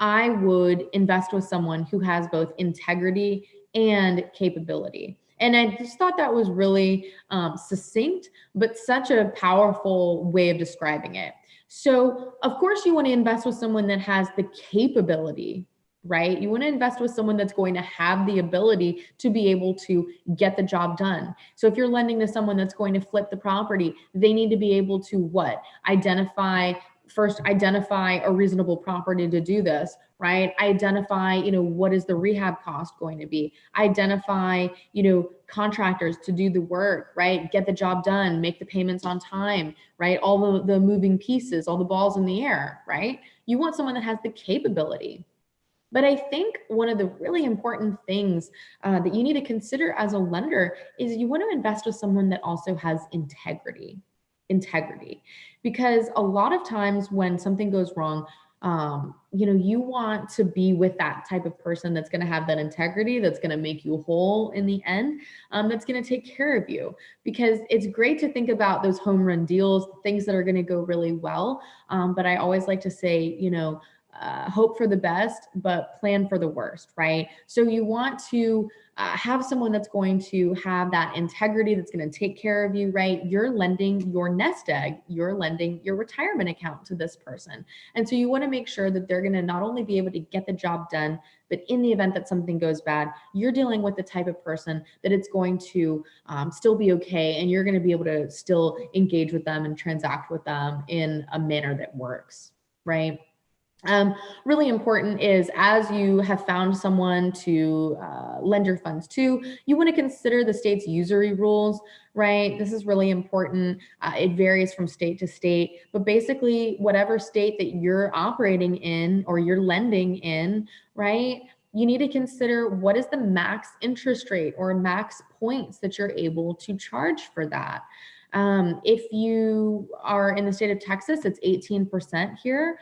S2: I would invest with someone who has both integrity and capability. And I just thought that was really succinct, but such a powerful way of describing it. So, of course, you want to invest with someone that has the capability, right? You want to invest with someone that's going to have the ability to be able to get the job done. So if you're lending to someone that's going to flip the property, they need to be able to what? Identify a reasonable property to do this, right? Identify, what is the rehab cost going to be? Identify, contractors to do the work, right? Get the job done, make the payments on time, right? All the moving pieces, all the balls in the air, right? You want someone that has the capability. But I think one of the really important things that you need to consider as a lender is you want to invest with someone that also has integrity. Because a lot of times when something goes wrong, you want to be with that type of person that's going to have that integrity, that's going to make you whole in the end, that's going to take care of you. Because it's great to think about those home run deals, things that are going to go really well. But I always like to say, hope for the best, but plan for the worst, right? So you want to have someone that's going to have that integrity, that's going to take care of you, right? You're lending your nest egg, you're lending your retirement account to this person. And so you want to make sure that they're going to not only be able to get the job done, but in the event that something goes bad, you're dealing with the type of person that it's going to still be okay. And you're going to be able to still engage with them and transact with them in a manner that works, right? Really important is, as you have found someone to lend your funds to, you want to consider the state's usury rules, right? This is really important. It varies from state to state, but basically whatever state that you're operating in or you're lending in, right? You need to consider what is the max interest rate or max points that you're able to charge for that. If you are in the state of Texas, it's 18% here.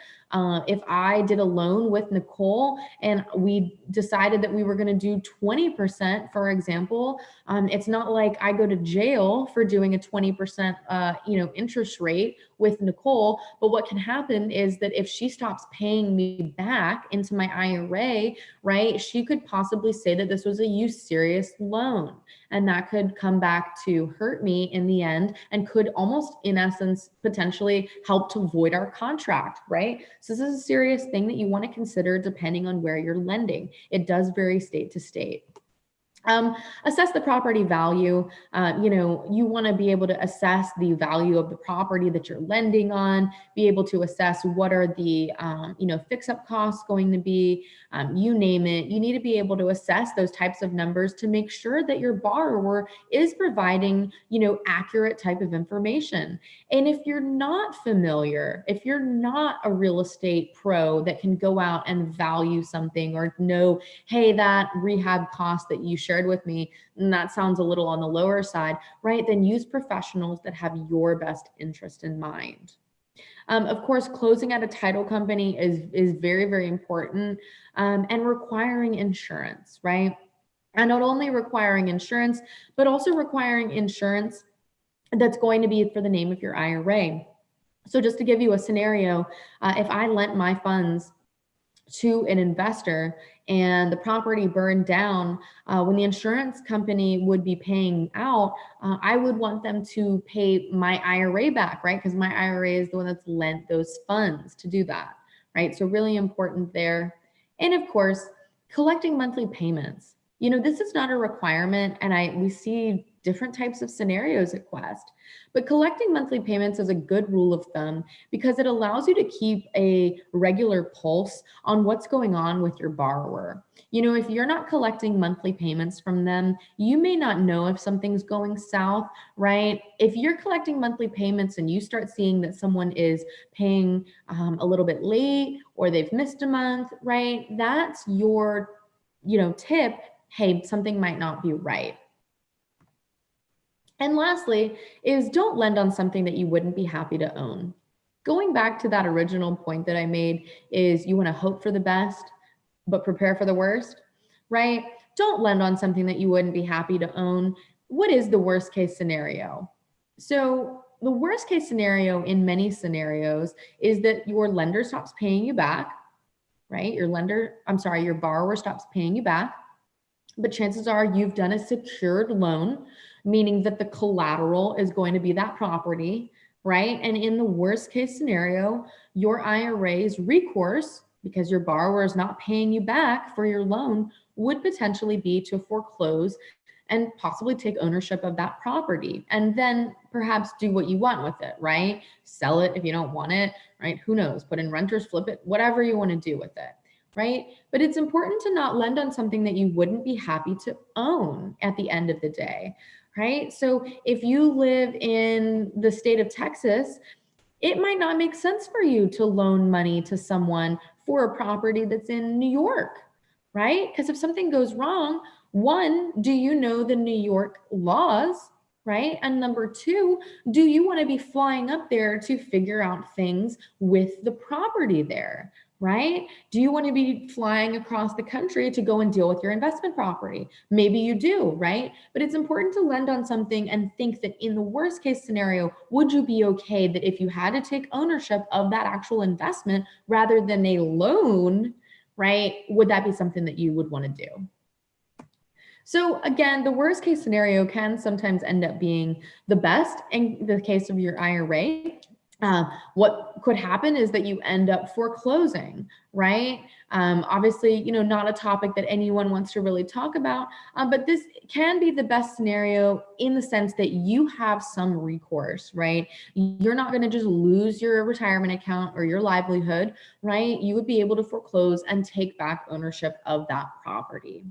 S2: If I did a loan with Nicole and we decided that we were going to do 20%, for example, it's not like I go to jail for doing a 20%, interest rate with Nicole. But what can happen is that if she stops paying me back into my IRA, right, she could possibly say that this was a usurious loan. And that could come back to hurt me in the end and could almost, in essence, potentially help to void our contract, right? So this is a serious thing that you want to consider depending on where you're lending. It does vary state to state. Assess the property value. You want to be able to assess the value of the property that you're lending on, be able to assess what are the, fix-up costs going to be, you name it. You need to be able to assess those types of numbers to make sure that your borrower is providing, accurate type of information. And if you're not familiar, if you're not a real estate pro that can go out and value something or know, hey, that rehab cost that you shared with me, and that sounds a little on the lower side, right? Then use professionals that have your best interest in mind. Of course, closing at a title company is very, very important, and requiring insurance, right? And not only requiring insurance, but also requiring insurance that's going to be for the name of your IRA. So just to give you a scenario, if I lent my funds to an investor and the property burned down, when the insurance company would be paying out, I would want them to pay my IRA back, right? Because my IRA is the one that's lent those funds to do that, right? So really important there. And of course, collecting monthly payments. This is not a requirement, and we see different types of scenarios at Quest, but collecting monthly payments is a good rule of thumb because it allows you to keep a regular pulse on what's going on with your borrower. If you're not collecting monthly payments from them, you may not know if something's going south, right? If you're collecting monthly payments and you start seeing that someone is paying a little bit late or they've missed a month, right? That's your, tip. Hey, something might not be right. And lastly is don't lend on something that you wouldn't be happy to own. Going back to that original point that I made is you want to hope for the best, but prepare for the worst, right? Don't lend on something that you wouldn't be happy to own. What is the worst case scenario? So the worst case scenario in many scenarios is that your lender stops paying you back, right? Your borrower stops paying you back, but chances are you've done a secured loan, meaning that the collateral is going to be that property, right? And in the worst case scenario, your IRA's recourse, because your borrower is not paying you back for your loan, would potentially be to foreclose and possibly take ownership of that property and then perhaps do what you want with it, right? Sell it if you don't want it, right? Who knows? Put in renters, flip it, whatever you want to do with it, right? But it's important to not lend on something that you wouldn't be happy to own at the end of the day, right? So if you live in the state of Texas, it might not make sense for you to loan money to someone for a property that's in New York, right? Because if something goes wrong, one, do you know the New York laws, right? And number two, do you want to be flying up there to figure out things with the property there, right? Do you want to be flying across the country to go and deal with your investment property? Maybe you do, right? But it's important to lend on something and think that in the worst case scenario, would you be okay that if you had to take ownership of that actual investment rather than a loan, right? Would that be something that you would want to do? So again, the worst case scenario can sometimes end up being the best in the case of your IRA. What could happen is that you end up foreclosing, right? Obviously, not a topic that anyone wants to really talk about, but this can be the best scenario in the sense that you have some recourse, right? You're not going to just lose your retirement account or your livelihood, right? You would be able to foreclose and take back ownership of that property.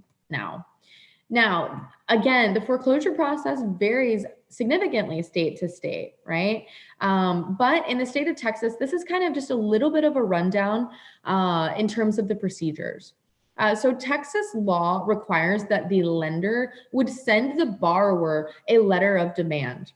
S2: Now, again, the foreclosure process varies significantly state to state, right? But in the state of Texas, this is kind of just a little bit of a rundown in terms of the procedures. So Texas law requires that the lender would send the borrower a letter of demand.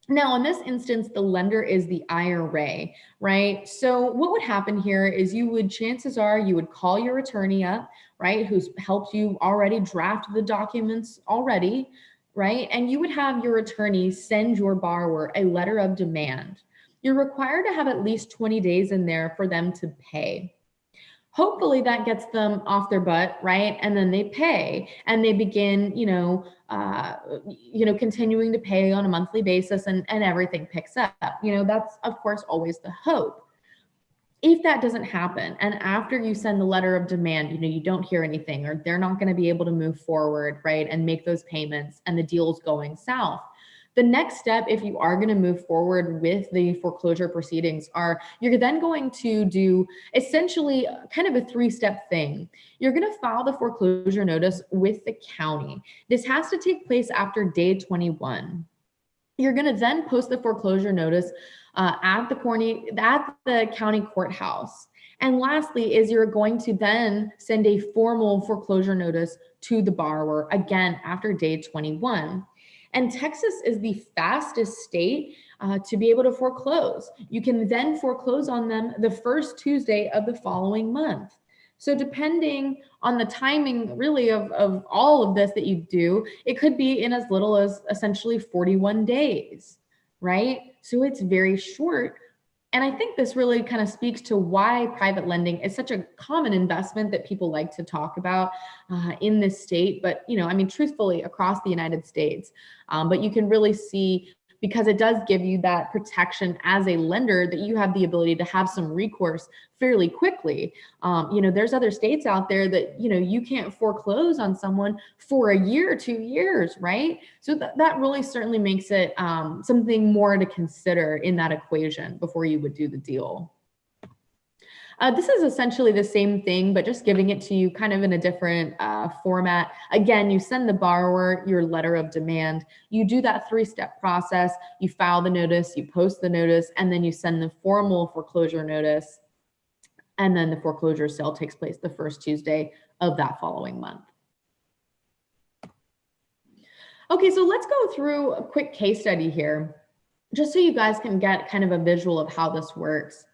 S2: Now, in this instance, the lender is the IRA, right? So what would happen here is chances are you would call your attorney up, right? Who's helped you already draft the documents already, right? And you would have your attorney send your borrower a letter of demand. You're required to have at least 20 days in there for them to pay. Hopefully that gets them off their butt, right? And then they pay and they begin, continuing to pay on a monthly basis and everything picks up. That's of course always the hope. If that doesn't happen, and after you send the letter of demand, you don't hear anything or they're not going to be able to move forward, right? And make those payments and the deal's going south. The next step, if you are going to move forward with the foreclosure proceedings, you're then going to do essentially kind of a 3-step thing. You're going to file the foreclosure notice with the county. This has to take place after day 21. You're going to then post the foreclosure notice at the county courthouse. And lastly is you're going to then send a formal foreclosure notice to the borrower again after day 21. And Texas is the fastest state to be able to foreclose. You can then foreclose on them the first Tuesday of the following month. So depending on the timing really of all of this that you do, it could be in as little as essentially 41 days, right? So it's very short. And I think this really kind of speaks to why private lending is such a common investment that people like to talk about in this state, but, I mean, truthfully across the United States. But you can really see, because it does give you that protection as a lender, that you have the ability to have some recourse fairly quickly. There's other states out there that, you can't foreclose on someone for a year, 2 years, right? So that really certainly makes it something more to consider in that equation before you would do the deal. This is essentially the same thing, but just giving it to you kind of in a different format. Again, you send the borrower your letter of demand. You do that 3-step process. You file the notice, you post the notice, and then you send the formal foreclosure notice. And then the foreclosure sale takes place the first Tuesday of that following month. Okay, so let's go through a quick case study here, just so you guys can get kind of a visual of how this works.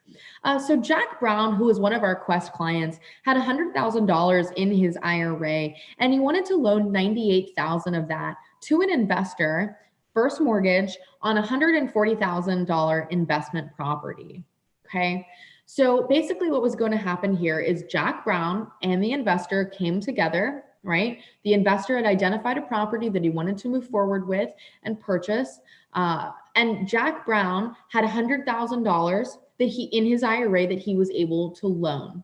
S2: So Jack Brown, who is one of our Quest clients, had $100,000 in his IRA, and he wanted to loan $98,000 of that to an investor, first mortgage, on a $140,000 investment property. Okay, so basically what was going to happen here is Jack Brown and the investor came together, right? The investor had identified a property that he wanted to move forward with and purchase, and Jack Brown had $100,000 that he in his IRA that he was able to loan.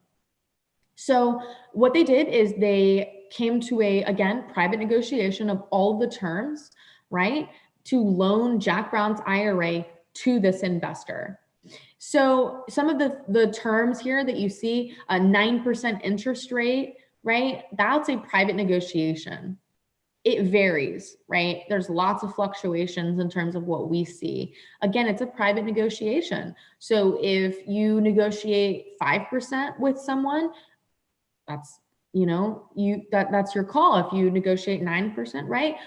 S2: So what they did is they came to again, private negotiation of all the terms, right, to loan Jack Brown's IRA to this investor. So some of the terms here that you see, a 9% interest rate, right, that's a private negotiation. It varies, right? There's lots of fluctuations in terms of what we see. Again, it's a private negotiation. So if you negotiate 5% with someone, that's, that's your call. If you negotiate 9%, right?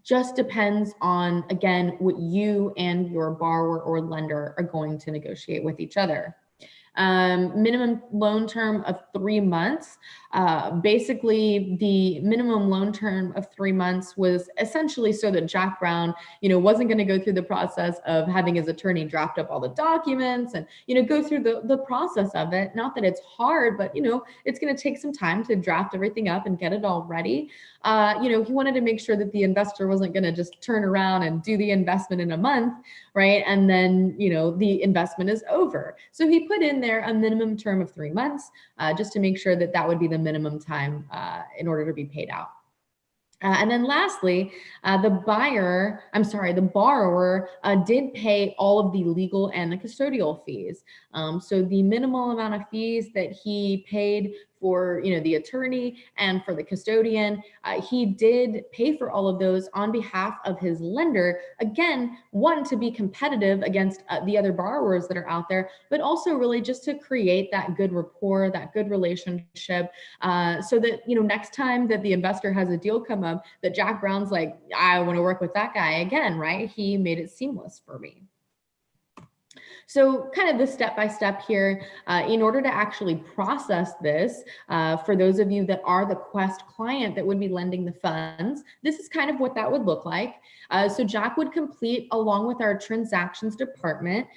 S2: Just depends on, again, what you and your borrower or lender are going to negotiate with each other. Minimum loan term of 3 months. Basically, the minimum loan term of 3 months was essentially so that Jack Brown, wasn't going to go through the process of having his attorney draft up all the documents and, go through the process of it. Not that it's hard, but, it's going to take some time to draft everything up and get it all ready. He wanted to make sure that the investor wasn't going to just turn around and do the investment in a month, right? And then, the investment is over. So he put in there a minimum term of 3 months, just to make sure that that would be the minimum time in order to be paid out. And then lastly, the borrower did pay all of the legal and the custodial fees. So the minimal amount of fees that he paid for, the attorney and for the custodian, he did pay for all of those on behalf of his lender. Again, one, to be competitive against the other borrowers that are out there, but also really just to create that good rapport, that good relationship, so that, next time that the investor has a deal come up, that Jack Brown's like, I want to work with that guy again, right? He made it seamless for me. So kind of the step-by-step here, in order to actually process this, for those of you that are the Quest client that would be lending the funds, this is kind of what that would look like. So Jack would complete, along with our transactions department,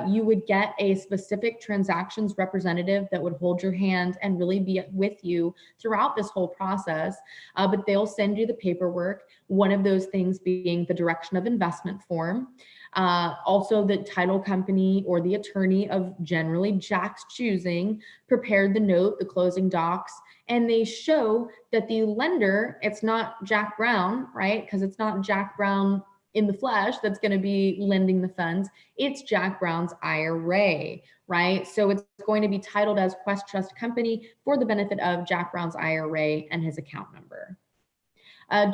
S2: you would get a specific transactions representative that would hold your hand and really be with you throughout this whole process, but they'll send you the paperwork, one of those things being the direction of investment form. Also, the title company or the attorney of generally Jack's choosing prepared the note, the closing docs, and they show that the lender, it's not Jack Brown, right? Because it's not Jack Brown in the flesh that's going to be lending the funds. It's Jack Brown's IRA, right? So it's going to be titled as Quest Trust Company for the benefit of Jack Brown's IRA and his account number.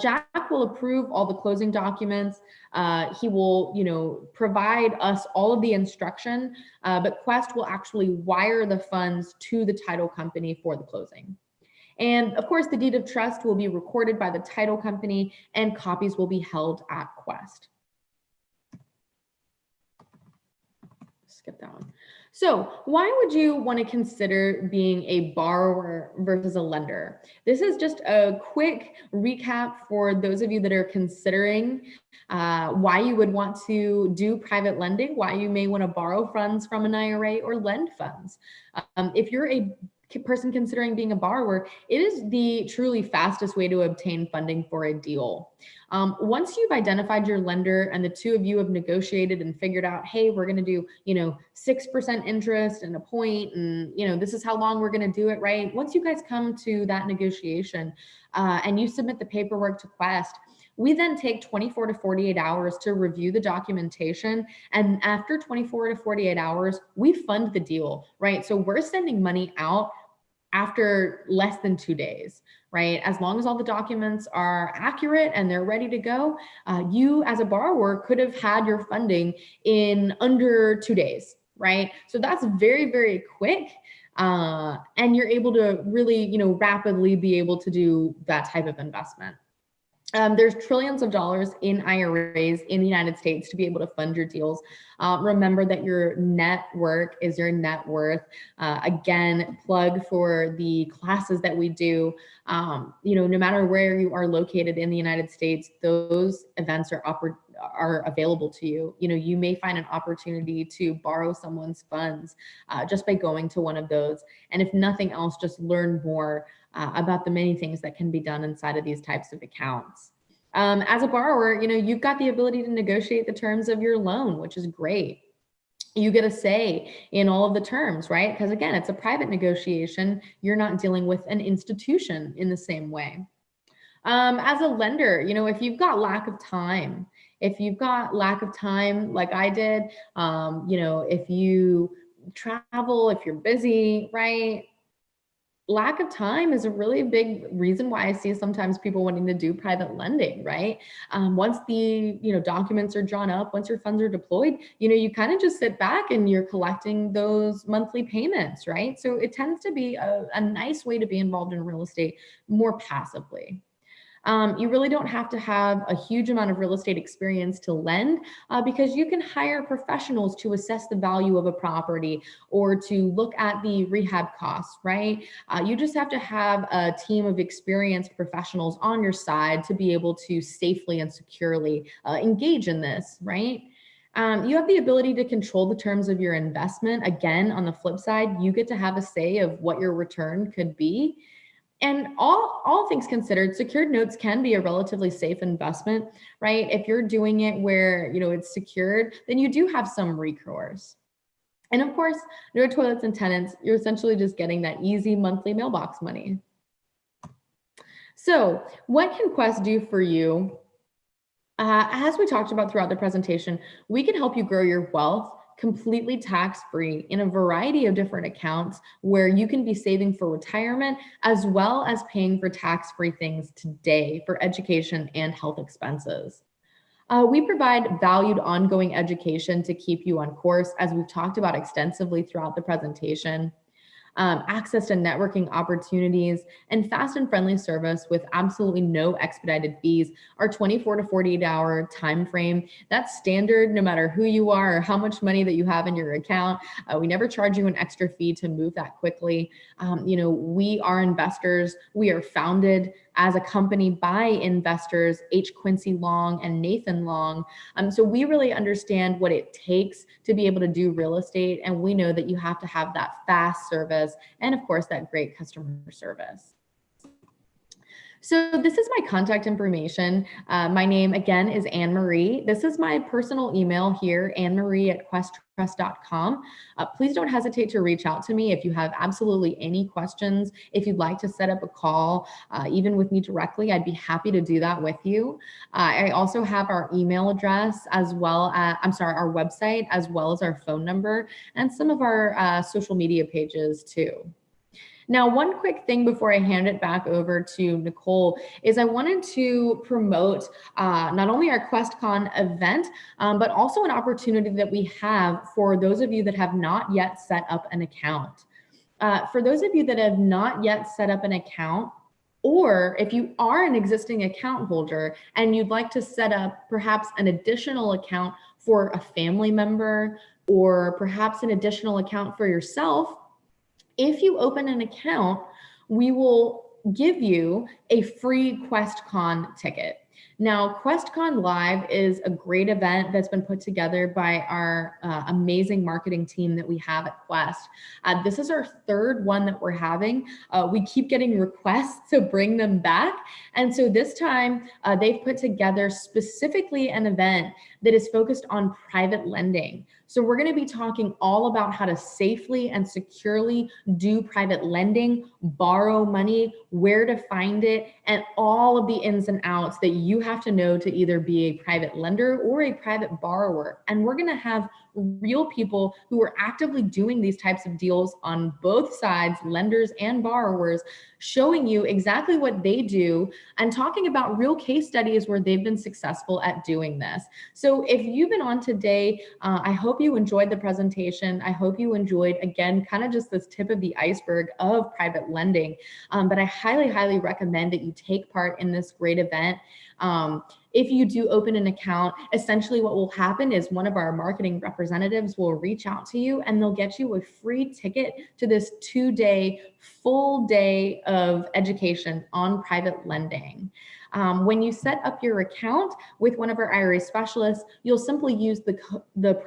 S2: Jack will approve all the closing documents. He will, provide us all of the instruction, but Quest will actually wire the funds to the title company for the closing. And of course, the deed of trust will be recorded by the title company and copies will be held at Quest. Skip that one. So why would you want to consider being a borrower versus a lender? This is just a quick recap for those of you that are considering why you would want to do private lending, why you may want to borrow funds from an IRA or lend funds. If you're a person considering being a borrower, it is the truly fastest way to obtain funding for a deal. Once you've identified your lender and the two of you have negotiated and figured out, hey, we're going to do, 6% interest and a point, and, this is how long we're going to do it, right? Once you guys come to that negotiation and you submit the paperwork to Quest, we then take 24 to 48 hours to review the documentation. And after 24 to 48 hours, we fund the deal, right? So we're sending money out after less than 2 days, right? As long as all the documents are accurate and they're ready to go, you as a borrower could have had your funding in under 2 days, right? So that's very, very quick. And you're able to really, rapidly be able to do that type of investment. There's trillions of dollars in IRAs in the United States to be able to fund your deals. Remember that your net worth is your net worth. Again, plug for the classes that we do. No matter where you are located in the United States, those events are available to you. You may find an opportunity to borrow someone's funds just by going to one of those. And if nothing else, just learn more about the many things that can be done inside of these types of accounts. As a borrower, you've got the ability to negotiate the terms of your loan, which is great. You get a say in all of the terms, right? Because again, it's a private negotiation. You're not dealing with an institution in the same way. As a lender, if you've got lack of time like I did, if you travel, if you're busy, right? Lack of time is a really big reason why I see sometimes people wanting to do private lending, right? Once the documents are drawn up, once your funds are deployed, you kind of just sit back and you're collecting those monthly payments, right? So it tends to be a nice way to be involved in real estate more passively. You really don't have to have a huge amount of real estate experience to lend because you can hire professionals to assess the value of a property or to look at the rehab costs, right? You just have to have a team of experienced professionals on your side to be able to safely and securely engage in this, right? You have the ability to control the terms of your investment. Again, on the flip side, you get to have a say of what your return could be. And all things considered, secured notes can be a relatively safe investment, right? If you're doing it where, it's secured, then you do have some recourse. And of course, no toilets and tenants, you're essentially just getting that easy monthly mailbox money. So what can Quest do for you? As we talked about throughout the presentation, we can help you grow your wealth completely tax-free in a variety of different accounts where you can be saving for retirement as well as paying for tax-free things today for education and health expenses. We provide valued ongoing education to keep you on course, as we've talked about extensively throughout the presentation. Access to networking opportunities, and fast and friendly service with absolutely no expedited fees. Our 24 to 48 hour time frame, that's standard no matter who you are or how much money that you have in your account. We never charge you an extra fee to move that quickly. We are investors. We are founded as a company by investors, H. Quincy Long and Nathan Long. So we really understand what it takes to be able to do real estate. And we know that you have to have that fast service and of course that great customer service. So this is my contact information. My name again is Anne Marie. This is my personal email here, annemarie@questtrust.com. Please don't hesitate to reach out to me if you have absolutely any questions. If you'd like to set up a call, even with me directly, I'd be happy to do that with you. I also have our email address as well as, our website, as well as our phone number and some of our social media pages too. Now, one quick thing before I hand it back over to Nicole is I wanted to promote not only our QuestCon event, but also an opportunity that we have for those of you that have not yet set up an account. For those of you that have not yet set up an account, or if you are an existing account holder and you'd like to set up perhaps an additional account for a family member, or perhaps an additional account for yourself, if you open an account, we will give you a free QuestCon ticket. Now, QuestCon Live is a great event that's been put together by our amazing marketing team that we have at Quest. This is our third one that we're having. We keep getting requests to bring them back. And so this time they've put together specifically an event that is focused on private lending. So we're going to be talking all about how to safely and securely do private lending, borrow money, where to find it, and all of the ins and outs that you have to know to either be a private lender or a private borrower. And we're going to have real people who are actively doing these types of deals on both sides, lenders and borrowers, showing you exactly what they do and talking about real case studies where they've been successful at doing this. So if you've been on today, I hope you enjoyed the presentation. I hope you enjoyed, again, kind of just this tip of the iceberg of private lending. But I highly, highly recommend that you take part in this great event. If you do open an account, essentially what will happen is one of our marketing representatives will reach out to you and they'll get you a free ticket to this 2-day, full day of education on private lending. When you set up your account with one of our IRA specialists, you'll simply use the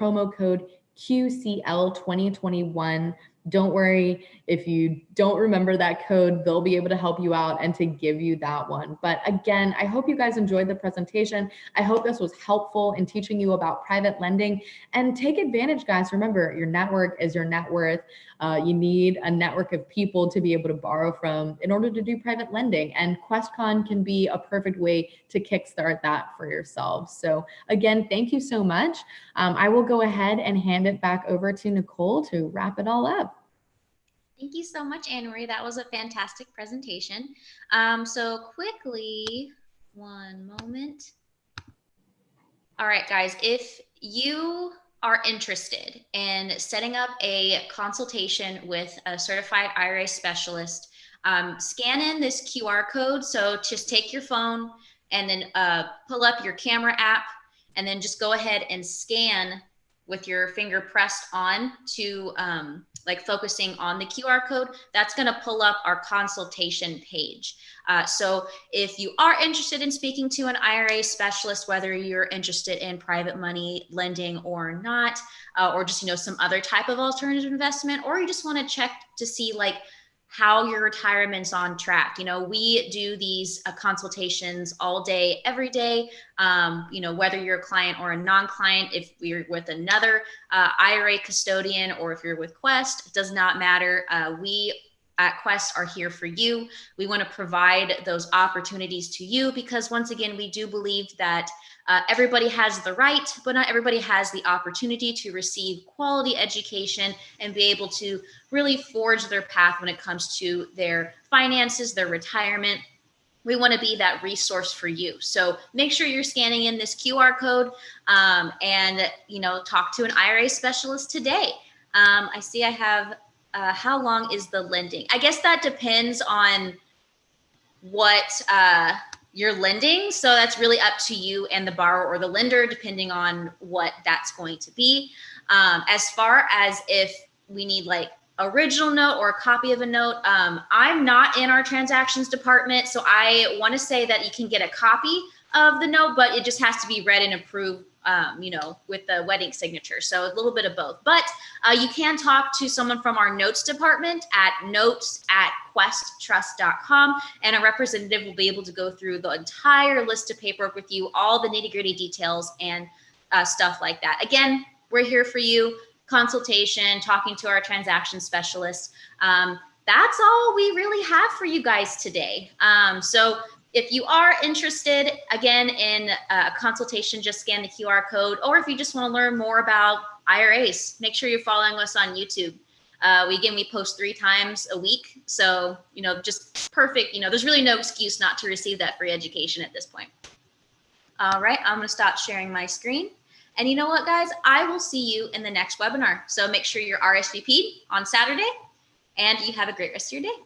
S2: promo code QCL2021. Don't worry, if you don't remember that code, they'll be able to help you out and to give you that one. But again, I hope you guys enjoyed the presentation. I hope this was helpful in teaching you about private lending, and take advantage, guys. Remember, your network is your net worth. You need a network of people to be able to borrow from in order to do private lending, and QuestCon can be a perfect way to kickstart that for yourselves. So again, thank you so much. I will go ahead and hand it back over to Nicole to wrap it all up.
S1: Thank you so much, Anne Marie. That was a fantastic presentation. So quickly, one moment. All right, guys, if you are interested in setting up a consultation with a certified IRA specialist, scan in this QR code. So just take your phone and then pull up your camera app, and then just go ahead and scan with your finger pressed on to like focusing on the QR code. That's going to pull up our consultation page. So if you are interested in speaking to an IRA specialist, whether you're interested in private money lending or not, or just, some other type of alternative investment, or you just want to check to see like how your retirement's on track. We do these consultations all day, every day. Whether you're a client or a non-client, if we're with another IRA custodian, or if you're with Quest, it does not matter. We at Quest are here for you. We want to provide those opportunities to you because, once again, we do believe that everybody has the right, but not everybody has the opportunity to receive quality education and be able to really forge their path when it comes to their finances, their retirement. We want to be that resource for you. So make sure you're scanning in this QR code and talk to an IRA specialist today. I see I have how long is the lending? I guess that depends on what you're lending. So that's really up to you and the borrower or the lender, depending on what that's going to be. As far as if we need like original note or a copy of a note, I'm not in our transactions department. So I want to say that you can get a copy of the note, but it just has to be read and approved, with the wedding signature. So a little bit of both, but you can talk to someone from our notes department at notes@questtrust.com, and a representative will be able to go through the entire list of paperwork with you, all the nitty-gritty details and stuff like that. Again, we're here for you. Consultation, talking to our transaction specialist. That's all we really have for you guys today. So if you are interested, again, in a consultation, just scan the QR code. Or if you just want to learn more about IRAs, make sure you're following us on YouTube. We post 3 times a week. So, just perfect. There's really no excuse not to receive that free education at this point. All right, I'm going to stop sharing my screen. And you know what, guys? I will see you in the next webinar. So make sure you're RSVP'd on Saturday, and you have a great rest of your day.